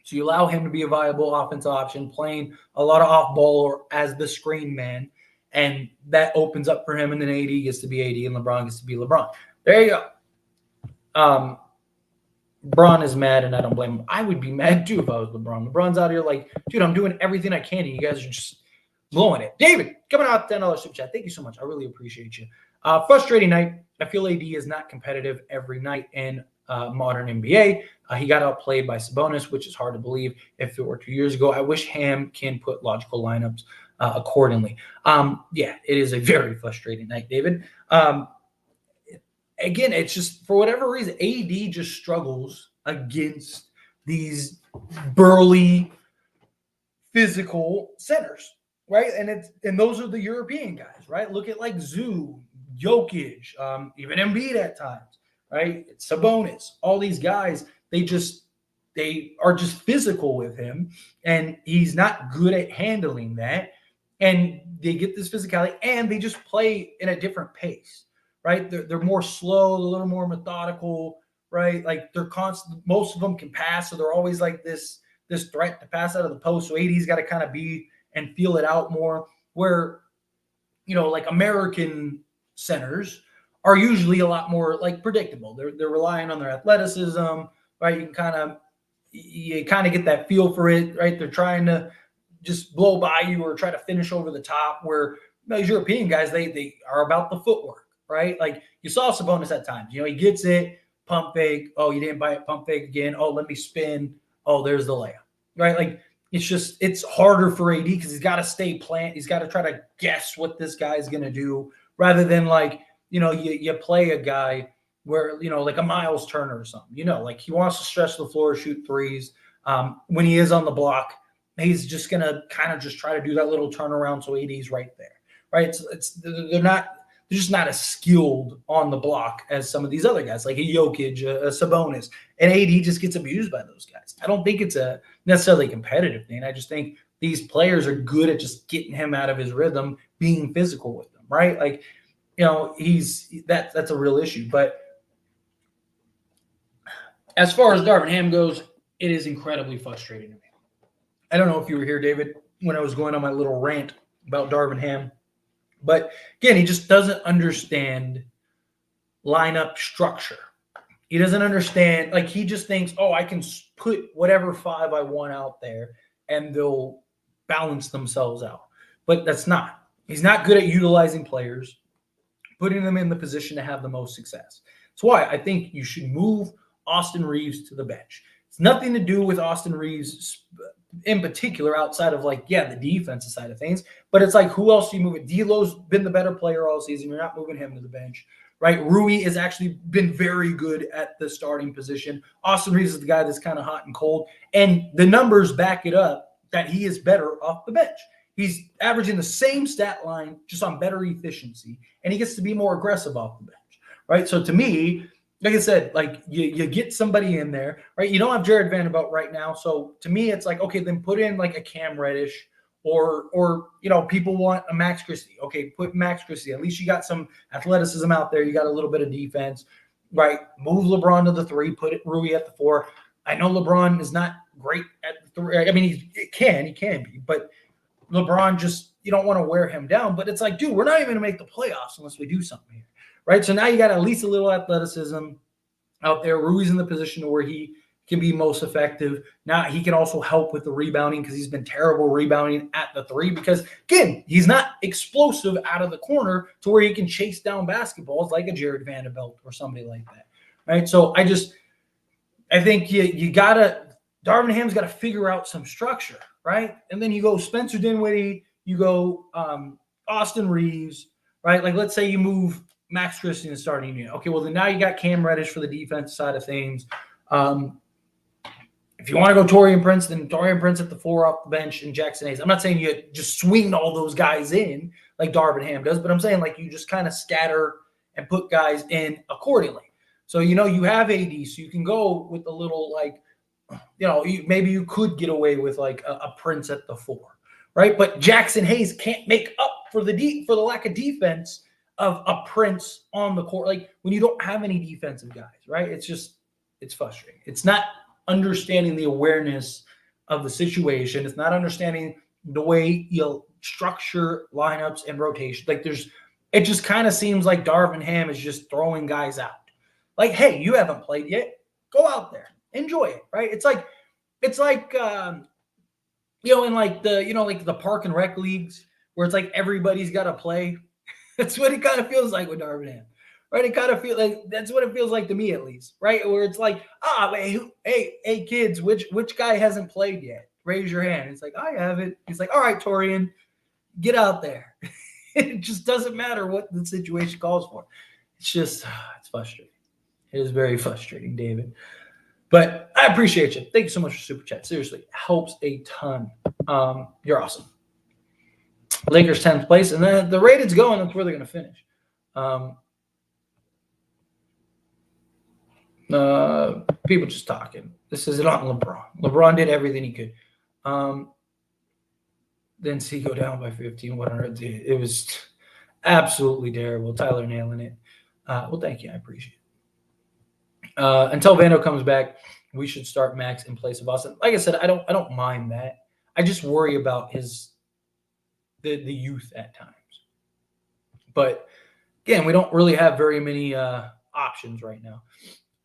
So you allow him to be a viable offensive option, playing a lot of off-ball or as the screen man, and that opens up for him, and then AD gets to be AD, and LeBron gets to be LeBron. There you go. LeBron is mad, and I don't blame him. I would be mad, too, if I was LeBron. LeBron's out here like, dude, I'm doing everything I can, and you guys are just blowing it. David, coming out $10 super chat. Thank you so much. I really appreciate you. Frustrating night. I feel AD is not competitive every night in modern NBA. He got outplayed by Sabonis, which is hard to believe if it were 2 years ago. I wish Ham can put logical lineups accordingly. Yeah, it is a very frustrating night, David. Again, it's just, for whatever reason, AD just struggles against these burly, physical centers, right? And those are the European guys, right? Look at like Zoo, Jokic, even Embiid at times, right? It's Sabonis. All these guys, they are just physical with him, and he's not good at handling that. And they get this physicality, and they just play in a different pace, right? They're more slow, a little more methodical, right? Like, they're constant. Most of them can pass, so they're always like this threat to pass out of the post. So AD's got to kind of be and feel it out more. Where, like American centers are usually a lot more like predictable. They're relying on their athleticism, right? You kind of get that feel for it, right? They're trying to just blow by you or try to finish over the top. Where these European guys, they are about the footwork, right? Like you saw Sabonis at times. He gets it, pump fake. Oh, you didn't buy it, pump fake again. Oh, let me spin. Oh, there's the layup, right? Like it's harder for AD because he's got to stay plant. He's got to try to guess what this guy's going to do rather than like, you play a guy where, like a Miles Turner or something, like he wants to stretch the floor, shoot threes. When he is on the block, he's just going to kind of just try to do that little turnaround so AD's right there, right? They're just not as skilled on the block as some of these other guys, like a Jokic, a Sabonis, and AD just gets abused by those guys. I don't think it's a necessarily competitive thing. I just think these players are good at just getting him out of his rhythm, being physical with them, right? Like, that's a real issue. But as far as Darvin Ham goes, it is incredibly frustrating to me. I don't know if you were here, David, when I was going on my little rant about Darvin Ham. But again, he just doesn't understand lineup structure. He doesn't understand, like he just thinks, oh, I can put whatever five I want out there and they'll balance themselves out. But that's not. He's not good at utilizing players, putting them in the position to have the most success. That's why I think you should move Austin Reaves to the bench. It's nothing to do with Austin Reaves in particular outside of the defensive side of things, but it's like, who else do you move it? D'Lo's been the better player all season. You're not moving him to the bench, right? Rui has actually been very good at the starting position. Austin Reaves is the guy that's kind of hot and cold, and the numbers back it up that he is better off the bench. He's averaging the same stat line, just on better efficiency, and he gets to be more aggressive off the bench, right? So to me, like I said, like you get somebody in there, right? You don't have Jared Vanderbilt right now. So to me, it's like, okay, then put in like a Cam Reddish or people want a Max Christie. Okay, put Max Christie. At least you got some athleticism out there. You got a little bit of defense, right? Move LeBron to the 3, put Rui at the 4. I know LeBron is not great at the 3. I mean, he can be, but LeBron just, you don't want to wear him down. But it's like, dude, we're not even going to make the playoffs unless we do something here. Right, so now you got at least a little athleticism out there. Rui's in the position where he can be most effective. Now he can also help with the rebounding because he's been terrible rebounding at the 3 because, again, he's not explosive out of the corner to where he can chase down basketballs like a Jared Vanderbilt or somebody like that, right? So I think you got to – Darvin Ham's got to figure out some structure, right? And then you go Spencer Dinwiddie, you go Austin Reaves, right? Like let's say you move – Max Christie in the starting unit. Okay, well, then now you got Cam Reddish for the defense side of things. If you want to go Taurean Prince, then Taurean Prince at the 4 off the bench and Jackson Hayes. I'm not saying you just swing all those guys in like Darvin Ham does, but I'm saying like you just kind of scatter and put guys in accordingly. So, you have AD, so you can go with a little maybe you could get away with like a Prince at the 4, right? But Jackson Hayes can't make up for the lack of defense of a Prince on the court, like when you don't have any defensive guys, right? It's frustrating. It's not understanding the awareness of the situation. It's not understanding the way you'll structure lineups and rotation. Like it just kind of seems like Darvin Ham is just throwing guys out. Like, hey, you haven't played yet. Go out there, enjoy it, right? It's like in like the park and rec leagues where it's like everybody's got to play. That's what it kind of feels like with Darvin Ham, right? It kind of feels like that's what it feels like to me, at least, right? Where it's like, hey, kids, which guy hasn't played yet? Raise your hand. It's like, I haven't. He's like, all right, Taurean, get out there. It just doesn't matter what the situation calls for. It's just, it's frustrating. It is very frustrating, David. But I appreciate you. Thank you so much for Super Chat. Seriously, helps a ton. You're awesome. Lakers 10th place, and then the rated's going. That's where they're going to finish. People just talking. This is not LeBron. LeBron did everything he could. Then see go down by 15. 100. It was absolutely terrible. Tyler nailing it. Well, thank you. I appreciate it. Until Vando comes back, we should start Max in place of Austin. Like I said, I don't mind that. I just worry about the youth at times. But again, we don't really have very many options right now.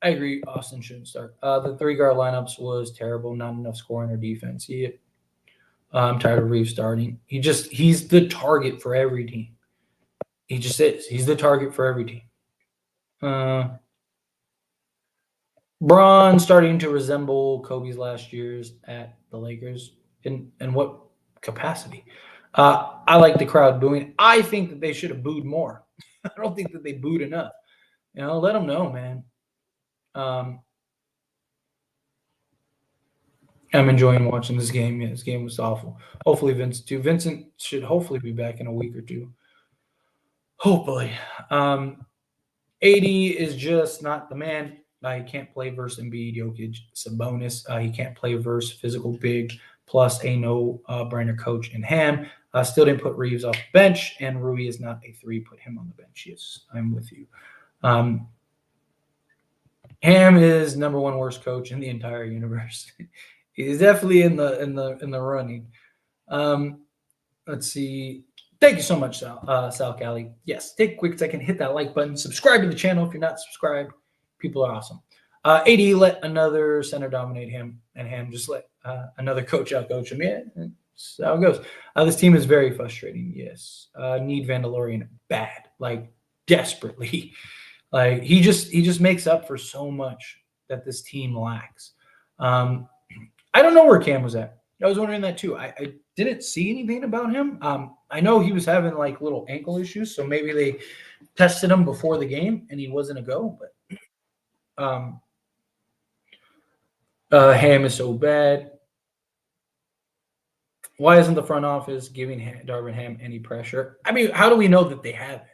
I agree. Austin shouldn't start. The 3 guard lineups was terrible. Not enough scoring or defense. I'm tired of Reaves starting. He's the target for every team. He just is. He's the target for every team. Braun starting to resemble Kobe's last years at the Lakers. In what capacity? I like the crowd booing. I think that they should have booed more. I don't think that they booed enough. Let them know, man. I'm enjoying watching this game. Yeah, this game was awful. Hopefully Vincent too. Vincent should hopefully be back in a week or two. Hopefully. AD is just not the man. He can't play versus Embiid, Jokic, Sabonis. He can't play versus physical big, plus a no-brainer coach in Ham. Still didn't put Reaves off the bench, and Rui is not a 3. Put him on the bench. Yes, I'm with you. Ham is number 1 worst coach in the entire universe. He's definitely in the running. Let's see. Thank you so much, Sal Cali. Yes, take a quick second, hit that like button, subscribe to the channel if you're not subscribed. People are awesome. AD let another center dominate him, and Ham just let another coach out-coach him. Yeah, that's how it goes. This team is very frustrating, yes. Need Vandalorian bad, like desperately. Like he just makes up for so much that this team lacks. I don't know where Cam was at. I was wondering that too. I didn't see anything about him. I know he was having like little ankle issues, so maybe they tested him before the game and he wasn't a go. But Ham is so bad. Why isn't the front office giving Darvin Ham any pressure? I mean, how do we know that they haven't?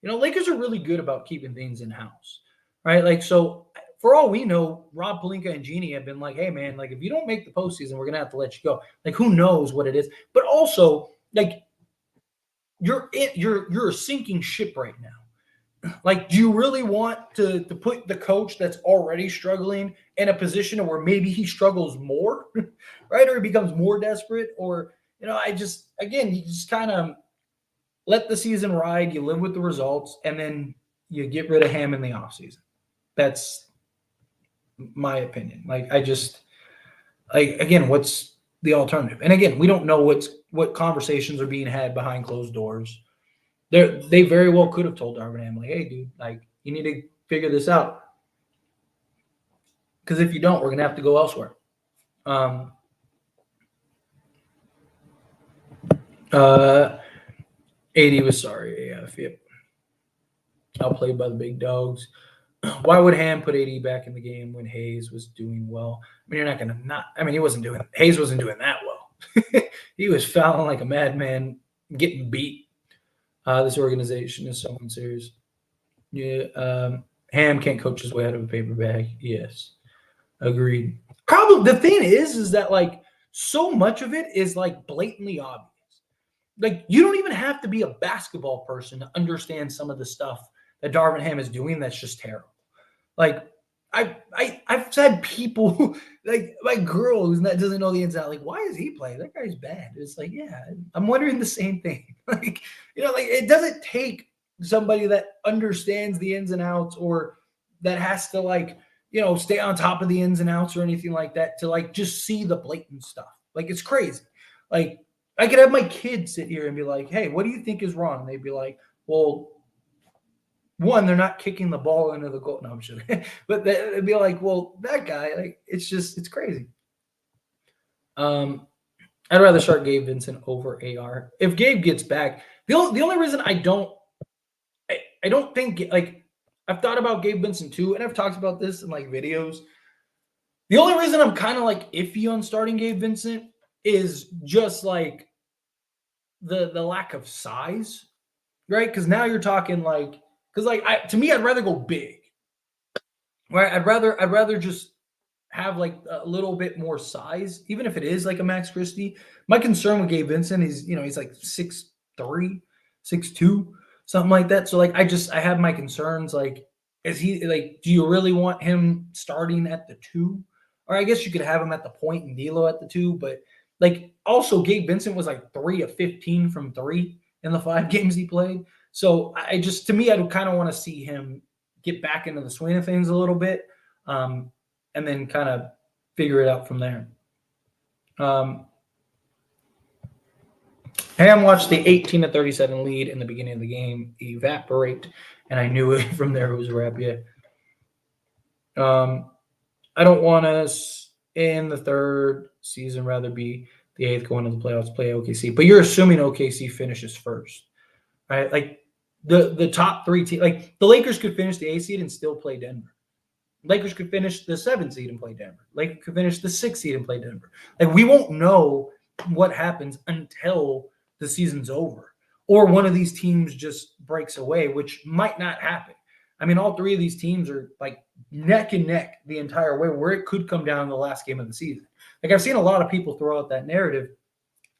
Lakers are really good about keeping things in house, right? Like, so for all we know, Rob Pelinka and Jeannie have been like, hey, man, like, if you don't make the postseason, we're going to have to let you go. Like, who knows what it is? But also, like, you're a sinking ship right now. Like, do you really want to put the coach that's already struggling in a position where maybe he struggles more, right? Or he becomes more desperate? Or, you just kind of let the season ride. You live with the results, and then you get rid of Ham in the offseason. That's my opinion. Like, again, what's the alternative? And again, we don't know what conversations are being had behind closed doors. They very well could have told Darvin Ham, like, hey, dude, like, you need to figure this out. Because if you don't, we're going to have to go elsewhere. AD was sorry. Yep. Outplayed by the big dogs. Why would Ham put AD back in the game when Hayes was doing well? I mean, you're not going to not – I mean, Hayes wasn't doing that well. He was fouling like a madman, getting beat. This organization is so unserious. Yeah, Ham can't coach his way out of a paper bag. Yes, agreed. Probably the thing is that like so much of it is like blatantly obvious. Like you don't even have to be a basketball person to understand some of the stuff that Darvin Ham is doing. That's just terrible. Like I've said people like my girl who doesn't know the ins and outs, like, why is he playing? That guy's bad. It's like, yeah, I'm wondering the same thing. Like, like it doesn't take somebody that understands the ins and outs or that has to like, stay on top of the ins and outs or anything like that to like just see the blatant stuff. Like it's crazy. Like I could have my kids sit here and be like, hey, what do you think is wrong? And they'd be like, well, one, they're not kicking the ball into the goal. No, I'm sure. But they'd be like, well, that guy, like, it's crazy. I'd rather start Gabe Vincent over AR. If Gabe gets back, the only reason I don't think, like, I've thought about Gabe Vincent too, and I've talked about this in, like, videos. The only reason I'm kind of, like, iffy on starting Gabe Vincent is just, like, the lack of size, right? Because now you're talking, like, because like to me, I'd rather go big. Right? I'd rather just have like a little bit more size, even if it is like a Max Christie. My concern with Gabe Vincent is, he's like 6'3", 6'2", something like that. So like I have my concerns. Like, is he like, do you really want him starting at the 2? Or I guess you could have him at the point and D'Lo at the 2, but like also Gabe Vincent was like 3 of 15 from 3 in the 5 games he played. So to me, I kind of want to see him get back into the swing of things a little bit, and then kind of figure it out from there. Ham watched the 18-37 lead in the beginning of the game evaporate, and I knew it from there. It was Rapia. I don't want us in the third season, rather be the eighth going to the playoffs, play OKC. But you're assuming OKC finishes first, right? Like the top three teams, like the Lakers could finish the 8th seed and still play Denver. Lakers could finish the 7th seed and play Denver. Lakers could finish the 6th seed and play Denver. Like we won't know what happens until the season's over, or one of these teams just breaks away, which might not happen. I mean, all three of these teams are like neck and neck the entire way, where it could come down to the last game of the season. Like I've seen a lot of people throw out that narrative,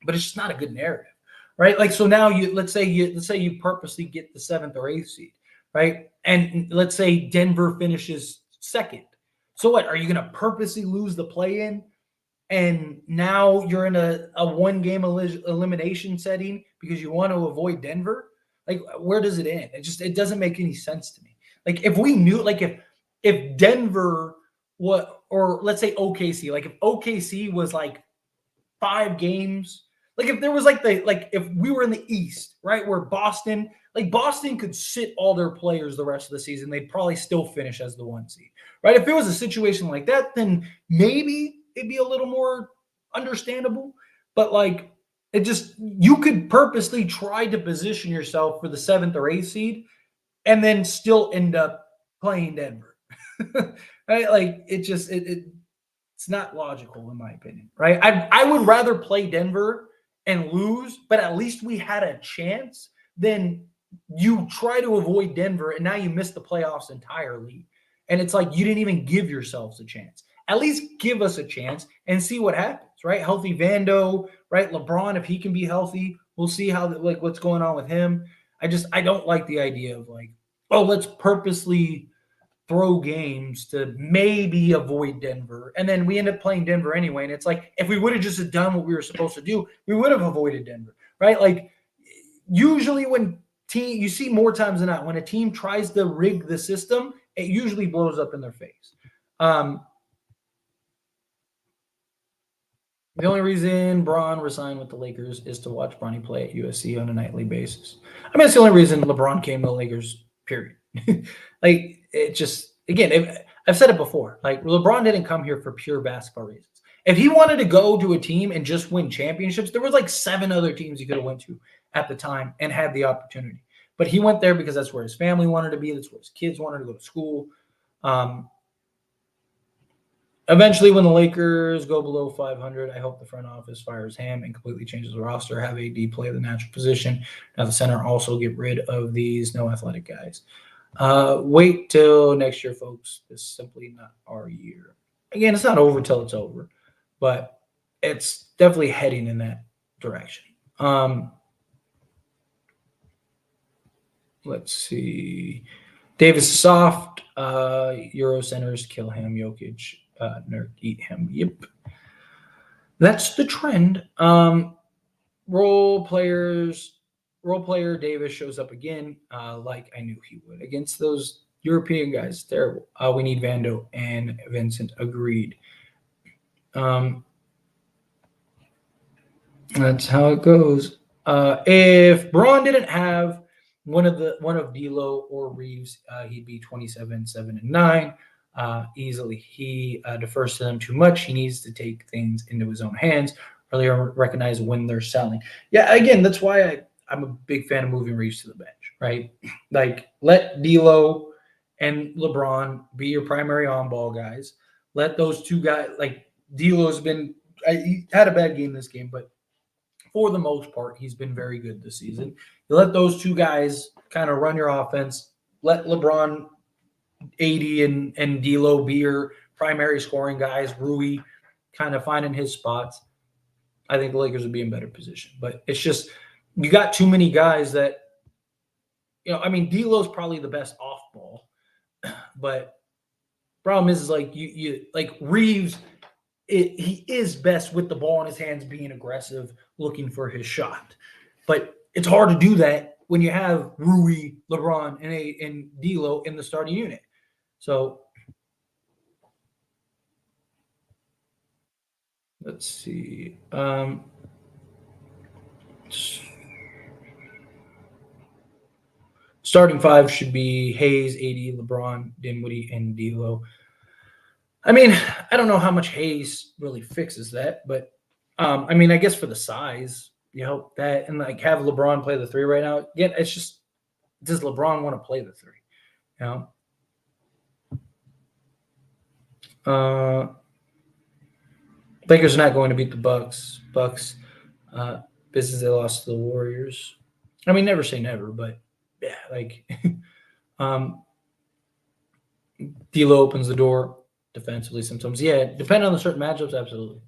but it's just not a good narrative, right? Like, so now let's say you purposely get the 7th or 8th seed, right? And let's say Denver finishes second. So what, are you going to purposely lose the play-in? And now you're in a one-game elimination setting because you want to avoid Denver? Like, where does it end? It doesn't make any sense to me. Like, if we knew, like, if Denver, or let's say OKC, like if OKC was like 5 games, like if there was if we were in the East, right, where Boston could sit all their players the rest of the season, they'd probably still finish as the 1 seed, right? If it was a situation like that, then maybe it'd be a little more understandable. But like, you could purposely try to position yourself for the 7th or 8th seed and then still end up playing Denver. Right? Like it's not logical in my opinion, right? I would rather play Denver and lose, but at least we had a chance, than you try to avoid Denver and now you miss the playoffs entirely. And it's like you didn't even give yourselves a chance. At least give us a chance and see what happens, right? Healthy Vando, right? LeBron, if he can be healthy, we'll see what's going on with him. I don't like the idea of like, oh, let's purposely throw games to maybe avoid Denver. And then we end up playing Denver anyway. And it's like, if we would have just done what we were supposed to do, we would have avoided Denver, right? Like usually you see more times than not, when a team tries to rig the system, it usually blows up in their face. The only reason Bron resigned with the Lakers is to watch Bronny play at USC on a nightly basis. I mean, that's the only reason LeBron came to the Lakers, period. Like, it just, again, I've said it before, like LeBron didn't come here for pure basketball reasons. If he wanted to go to a team and just win championships, there was like 7 other teams he could have went to at the time and had the opportunity. But he went there because that's where his family wanted to be. That's where his kids wanted to go to school. Eventually, when the Lakers go below 500, I hope the front office fires Ham and completely changes the roster, have AD play the natural position. Now the center also get rid of these no athletic guys. Wait till next year, folks. It's simply not our year. Again, it's not over till it's over, but it's definitely heading in that direction. Let's see. Davis is soft. Euro centers kill him. Jokic. Nerd, eat him. Yep. That's the trend. Role player Davis shows up again, like I knew he would. Against those European guys, terrible. We need Vando and Vincent. Agreed. That's how it goes. If Braun didn't have one of D'Lo or Reaves, he'd be 27, 7, and 9. Easily. He defers to them too much. He needs to take things into his own hands, really recognize when they're selling. Yeah, again, that's why I'm a big fan of moving Reaves to the bench, right? Like, let D'Lo and LeBron be your primary on-ball guys. Let those two guys, like D'Lo's he had a bad game this game, but for the most part, he's been very good this season. You let those two guys kind of run your offense. Let LeBron, AD, and D'Lo be your primary scoring guys. Rui kind of finding his spots. I think the Lakers would be in better position. But it's just, you got too many guys that, I mean, D'Lo's probably the best off ball. But problem is like you like Reaves, he is best with the ball in his hands, being aggressive, looking for his shot. But it's hard to do that when you have Rui, LeBron, and D'Lo in the starting unit. So let's see. Starting five should be Hayes, AD, LeBron, Dinwiddie, and D'Lo. I mean, I don't know how much Hayes really fixes that, but I mean, I guess for the size, you hope that, and like have LeBron play the three right now. Again, it's just, does LeBron want to play the three? You know, Lakers are not going to beat the Bucks. Business they lost to the Warriors. I mean, never say never, but yeah, like D'Lo opens the door defensively sometimes. Yeah, depending on the certain matchups, absolutely.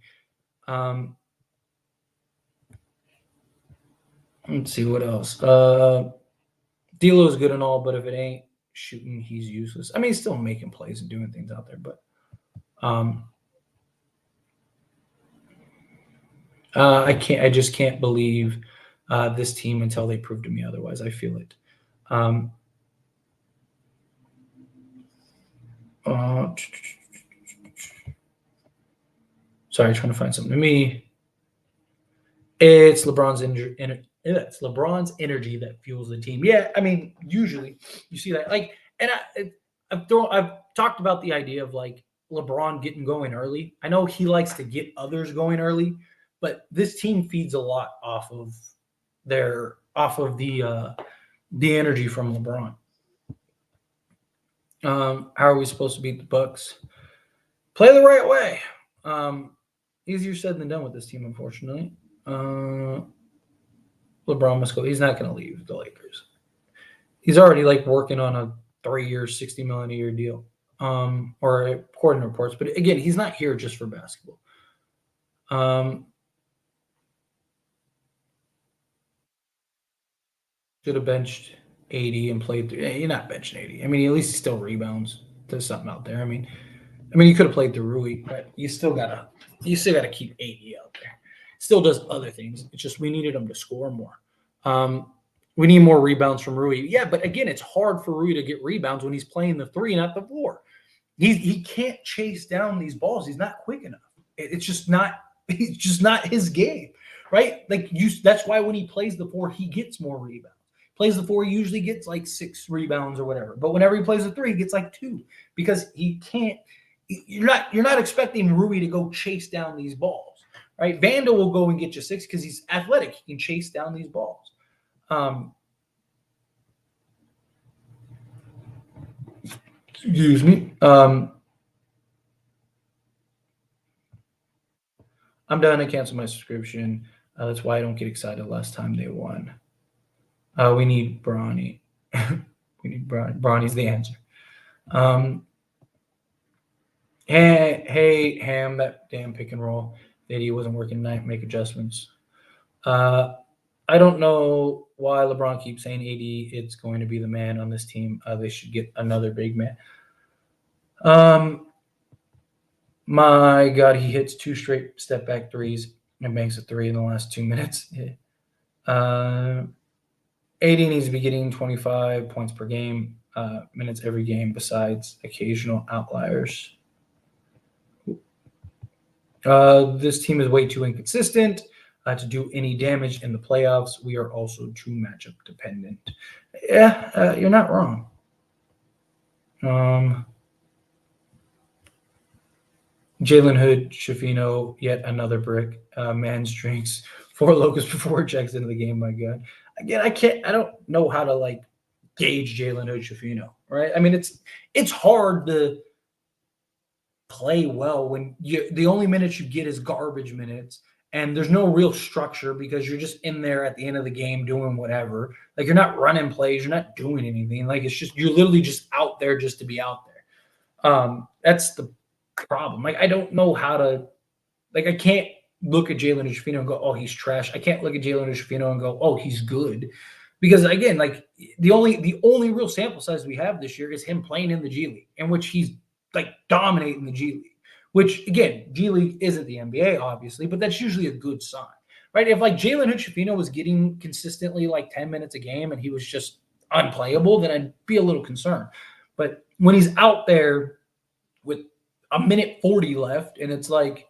Let's see what else. D'Lo is good and all, but if it ain't shooting, he's useless. I mean, he's still making plays and doing things out there, but I just can't believe this team until they prove to me otherwise. I feel it. Sorry, trying to find something to me. It's LeBron's it's LeBron's energy that fuels the team. Yeah, I mean, usually you see that. Like, and I've talked about the idea of like LeBron getting going early. I know he likes to get others going early, but this team feeds a lot off of the energy from LeBron. How are we supposed to beat the Bucks? Play the right way. Easier said than done with this team, unfortunately. LeBron must go. He's not going to leave the Lakers. He's already like working on a 3-year, $60 million a year deal, or according to reports. But again, he's not here just for basketball. Should have benched 80 and played. You're not benching 80. I mean, at least he still rebounds. There's something out there. I mean, you could have played the Rui, but you still gotta keep 80 out there. Still does other things. It's just we needed him to score more. We need more rebounds from Rui. Yeah, but again, it's hard for Rui to get rebounds when he's playing the 3, not the 4. He can't chase down these balls. He's not quick enough. It's just not. It's just not his game, right? Like that's why when he plays the 4, he gets more rebounds. Plays the 4, he usually gets like 6 rebounds or whatever. But whenever he plays the 3, he gets like 2 because he can't. You're not expecting Rui to go chase down these balls, right? Vando will go and get you 6 because he's athletic. He can chase down these balls. Excuse me. I'm done. I canceled my subscription. That's why I don't get excited last time they won. We need Bronny. We need Bronny. Bronny's the answer. Hey, Ham, that damn pick and roll. The idiot wasn't working tonight. Make adjustments. I don't know why LeBron keeps saying AD it's going to be the man on this team. They should get another big man. My God, he hits 2 straight step back threes and makes a 3 in the last 2 minutes. AD needs to be getting 25 points per game, minutes every game besides occasional outliers. This team is way too inconsistent to do any damage in the playoffs. We are also too matchup dependent. Yeah, you're not wrong. Jalen Hood, Shafino, yet another brick. Man's drinks 4 locos before it checks into the game. My God. Again, I don't know how to like gauge Jalen Hood, Shafino, right? I mean, it's hard to play well when the only minutes you get is garbage minutes and there's no real structure because you're just in there at the end of the game doing whatever. Like you're not running plays, you're not doing anything. Like it's just you're literally just out there just to be out there. That's the problem. Like I don't know how to I can't look at Jalen Shafino and go, oh, he's trash. I can't look at Jalen Shafino and go, oh, he's good. Because again, like the only real sample size we have this year is him playing in the G League, in which he's like dominating the G League, which again, G League isn't the NBA, obviously, but that's usually a good sign, right? If like Jalen Hood-Schifino was getting consistently like 10 minutes a game and he was just unplayable, then I'd be a little concerned. But when he's out there with a minute 40 left and it's like,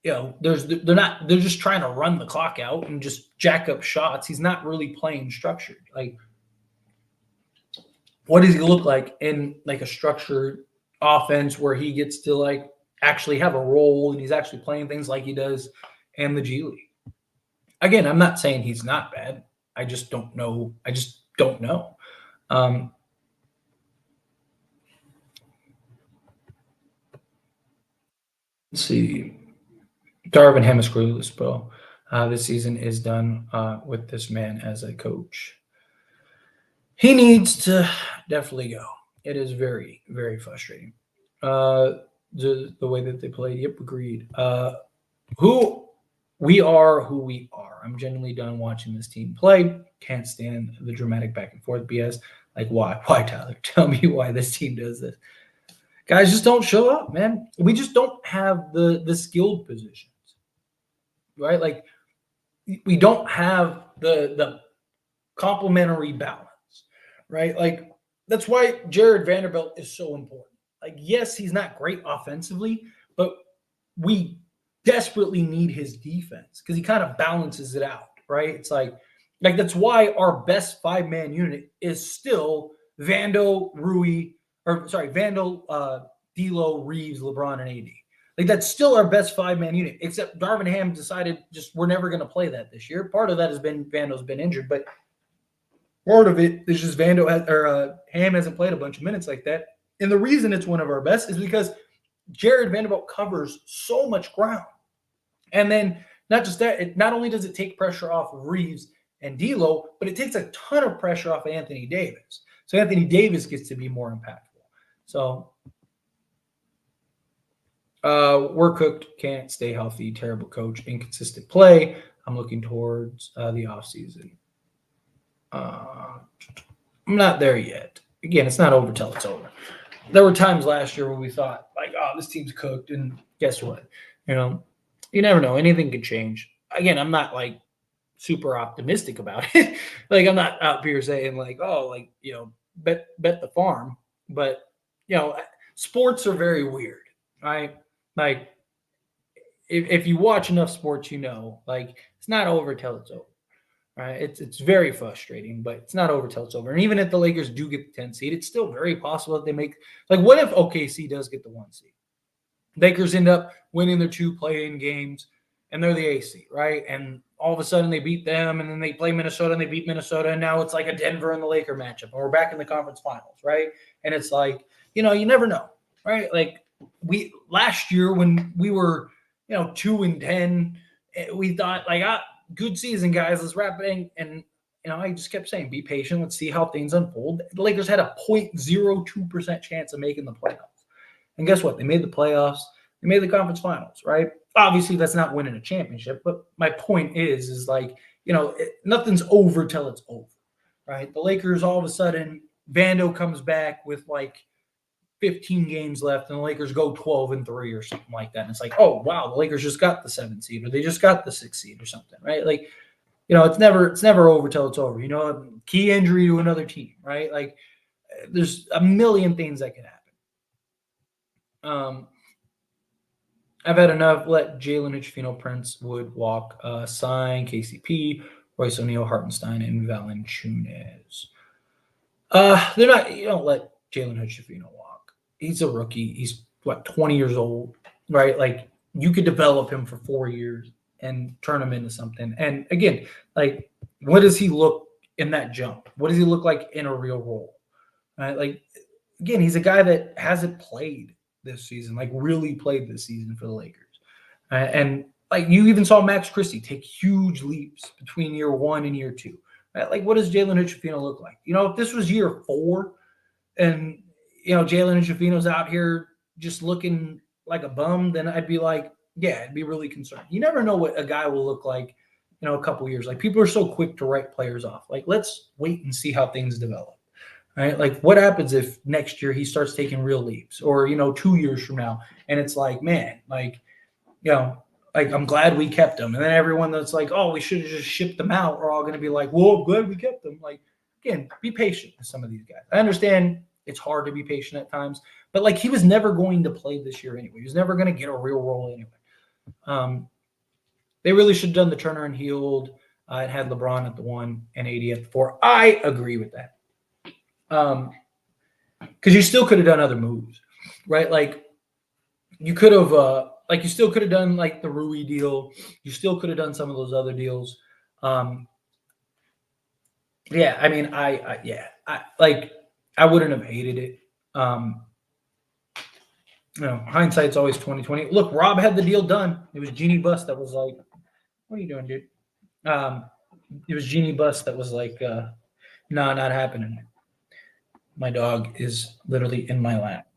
they're just trying to run the clock out and just jack up shots. He's not really playing structured. Like, what does he look like in like a structured offense where he gets to like actually have a role and he's actually playing things like he does in the G League? Again, I'm not saying he's not bad. I just don't know. Let's see. Darvin Ham is clueless, bro. This season is done with this man as a coach. He needs to definitely go. It is very, very frustrating. The way that they played. Yep, agreed. Who we are. I'm genuinely done watching this team play. Can't stand the dramatic back and forth BS. Like, why? Why, Tyler? Tell me why this team does this. Guys just don't show up, man. We just don't have the skilled positions, right? Like, we don't have the complementary balance, right? Like, that's why Jared Vanderbilt is so important. Like, yes, he's not great offensively, but we desperately need his defense because he kind of balances it out, right? It's like that's why our best 5-man unit is still Vandal, D'Lo, Reaves, LeBron, and AD. Like, that's still our best 5-man unit, except Darvin Ham decided we're never going to play that this year. Part of that has been Vandal's been injured, but part of it is just Ham hasn't played a bunch of minutes like that. And the reason it's one of our best is because Jared Vanderbilt covers so much ground. And then not just that, not only does it take pressure off of Reaves and D'Lo, but it takes a ton of pressure off of Anthony Davis. So Anthony Davis gets to be more impactful. So we're cooked, can't stay healthy, terrible coach, inconsistent play. I'm looking towards the offseason. I'm not there yet. Again, it's not over till it's over. There were times last year where we thought, like, oh, this team's cooked, and guess what? You never know. Anything could change. Again, I'm not, like, super optimistic about it. Like, I'm not out here saying, like, oh, like, bet the farm. But, sports are very weird, right? Like, if you watch enough sports, like, it's not over till it's over. Right? It's very frustrating, but it's not over till it's over. And even if the Lakers do get the 10th seed, it's still very possible that they make – like, what if OKC does get the 1 seed? Lakers end up winning their 2 play-in games, and they're the 8th seed, right? And all of a sudden they beat them, and then they play Minnesota, and they beat Minnesota, and now it's like a Denver and the Laker matchup, and we're back in the conference finals, right? And it's like, you never know, right? Like, last year when we were, 2-10, we thought, like, good season, guys. Let's wrap it in. And, I just kept saying, be patient. Let's see how things unfold. The Lakers had a 0.02% chance of making the playoffs. And guess what? They made the playoffs. They made the conference finals, right? Obviously, that's not winning a championship. But my point is like, nothing's over till it's over, right? The Lakers, all of a sudden, Vando comes back with like 15 games left, and the Lakers go 12-3 or something like that. And it's like, oh, wow, the Lakers just got the 7th seed, or they just got the 6th seed or something, right? Like, it's never over till it's over. Key injury to another team, right? Like, there's a million things that can happen. I've had enough. Let Jalen Hood-Schifino, Prince Wood walk. Sign KCP, Royce O'Neal, Hartenstein, and Valanciunas. They're not. You don't let Jalen Hood-Schifino walk. He's a rookie. He's 20 years old, right? Like, you could develop him for 4 years and turn him into something. And again, like, what does he look in that jump? What does he look like in a real role? Right? Like, again, he's a guy that hasn't played this season, like really played this season for the Lakers. And like, you even saw Max Christie take huge leaps between year 1 and year 2. Right? Like, what does Jalen Hood-Schifino look like? If this was year 4 and, Jalen Hood-Schifino's out here just looking like a bum, then I'd be like, yeah, I'd be really concerned. You never know what a guy will look like, a couple years. Like, people are so quick to write players off. Like, let's wait and see how things develop. Right? Like, what happens if next year he starts taking real leaps, or, 2 years from now, and it's like, man, like, Like, I'm glad we kept them. And then everyone that's like, oh, we should have just shipped them out, are all going to be like, well, I'm glad we kept them. Like, again, be patient with some of these guys. I understand it's hard to be patient at times, but like, he was never going to play this year anyway. He was never going to get a real role anyway. They really should have done the Turner and Healed. It had LeBron at the 1 and AD at the 4. I agree with that. Because you still could have done other moves, right? Like, you could have, like, you still could have done like the Rui deal. You still could have done some of those other deals. Yeah, I mean, I wouldn't have hated it. Hindsight's always 2020. Look, Rob had the deal done. It was Jeannie Buss that was like, "What are you doing, dude?" It was Jeannie Buss that was like, "Nah, not happening." My dog is literally in my lap.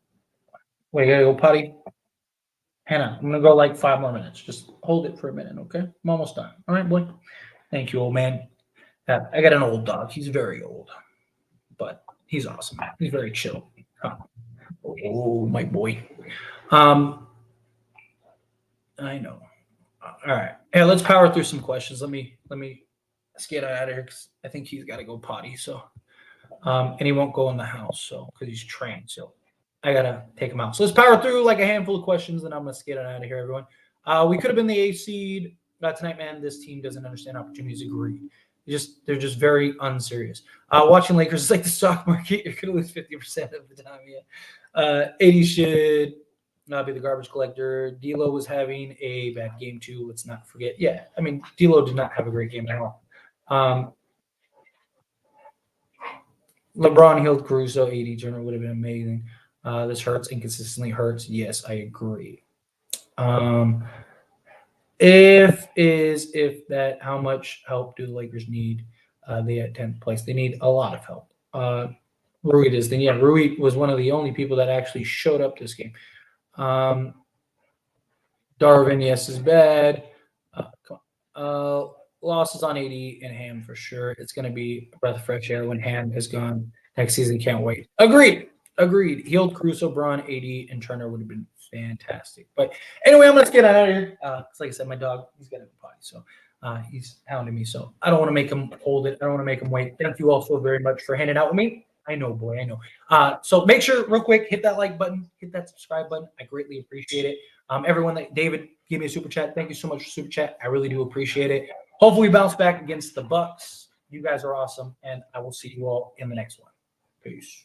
Wait, I gotta go potty. Hannah, I'm gonna go like 5 more minutes. Just hold it for a minute, okay? I'm almost done. All right, boy. Thank you, old man. I got an old dog. He's very old, but he's awesome. He's very chill. Oh, my boy. I know. All right. Hey, let's power through some questions. Let me get out of here because I think he's got to go potty. So, and he won't go in the house, so because he's trained. So I gotta take him out. So let's power through like a handful of questions, and I'm gonna get out of here, everyone. We could have been the 8th seed tonight, man. This team doesn't understand opportunities. Agreed. They're just very unserious. Watching Lakers is like the stock market. You're gonna lose 50% of the time. Yeah. 80 should not be the garbage collector. D'Lo was having a bad game too. Let's not forget. Yeah, I mean, D'Lo did not have a great game at all. LeBron healed Caruso. 80 Turner would have been amazing. This hurts. Inconsistently hurts. Yes, I agree. If that, how much help do the Lakers need? They at 10th place. They need a lot of help. Rui does. Then yeah, Rui was one of the only people that actually showed up this game. Darvin, yes, is bad. Losses on 80 and Ham for sure. It's going to be a breath of fresh air when Ham is gone next season. Can't wait. Agreed. Healed Caruso, Braun, 80, and Turner would have been fantastic. But anyway, I'm going to get out of here. It's like I said, my dog, he's got a potty, so he's hounding me. So I don't want to make him hold it. I don't want to make him wait. Thank you all so very much for hanging out with me. I know, boy, I know. So make sure, real quick, hit that like button, hit that subscribe button. I greatly appreciate it. Everyone that David gave me a super chat. Thank you so much for super chat. I really do appreciate it. Hopefully, we bounce back against the Bucks. You guys are awesome, and I will see you all in the next one. Peace.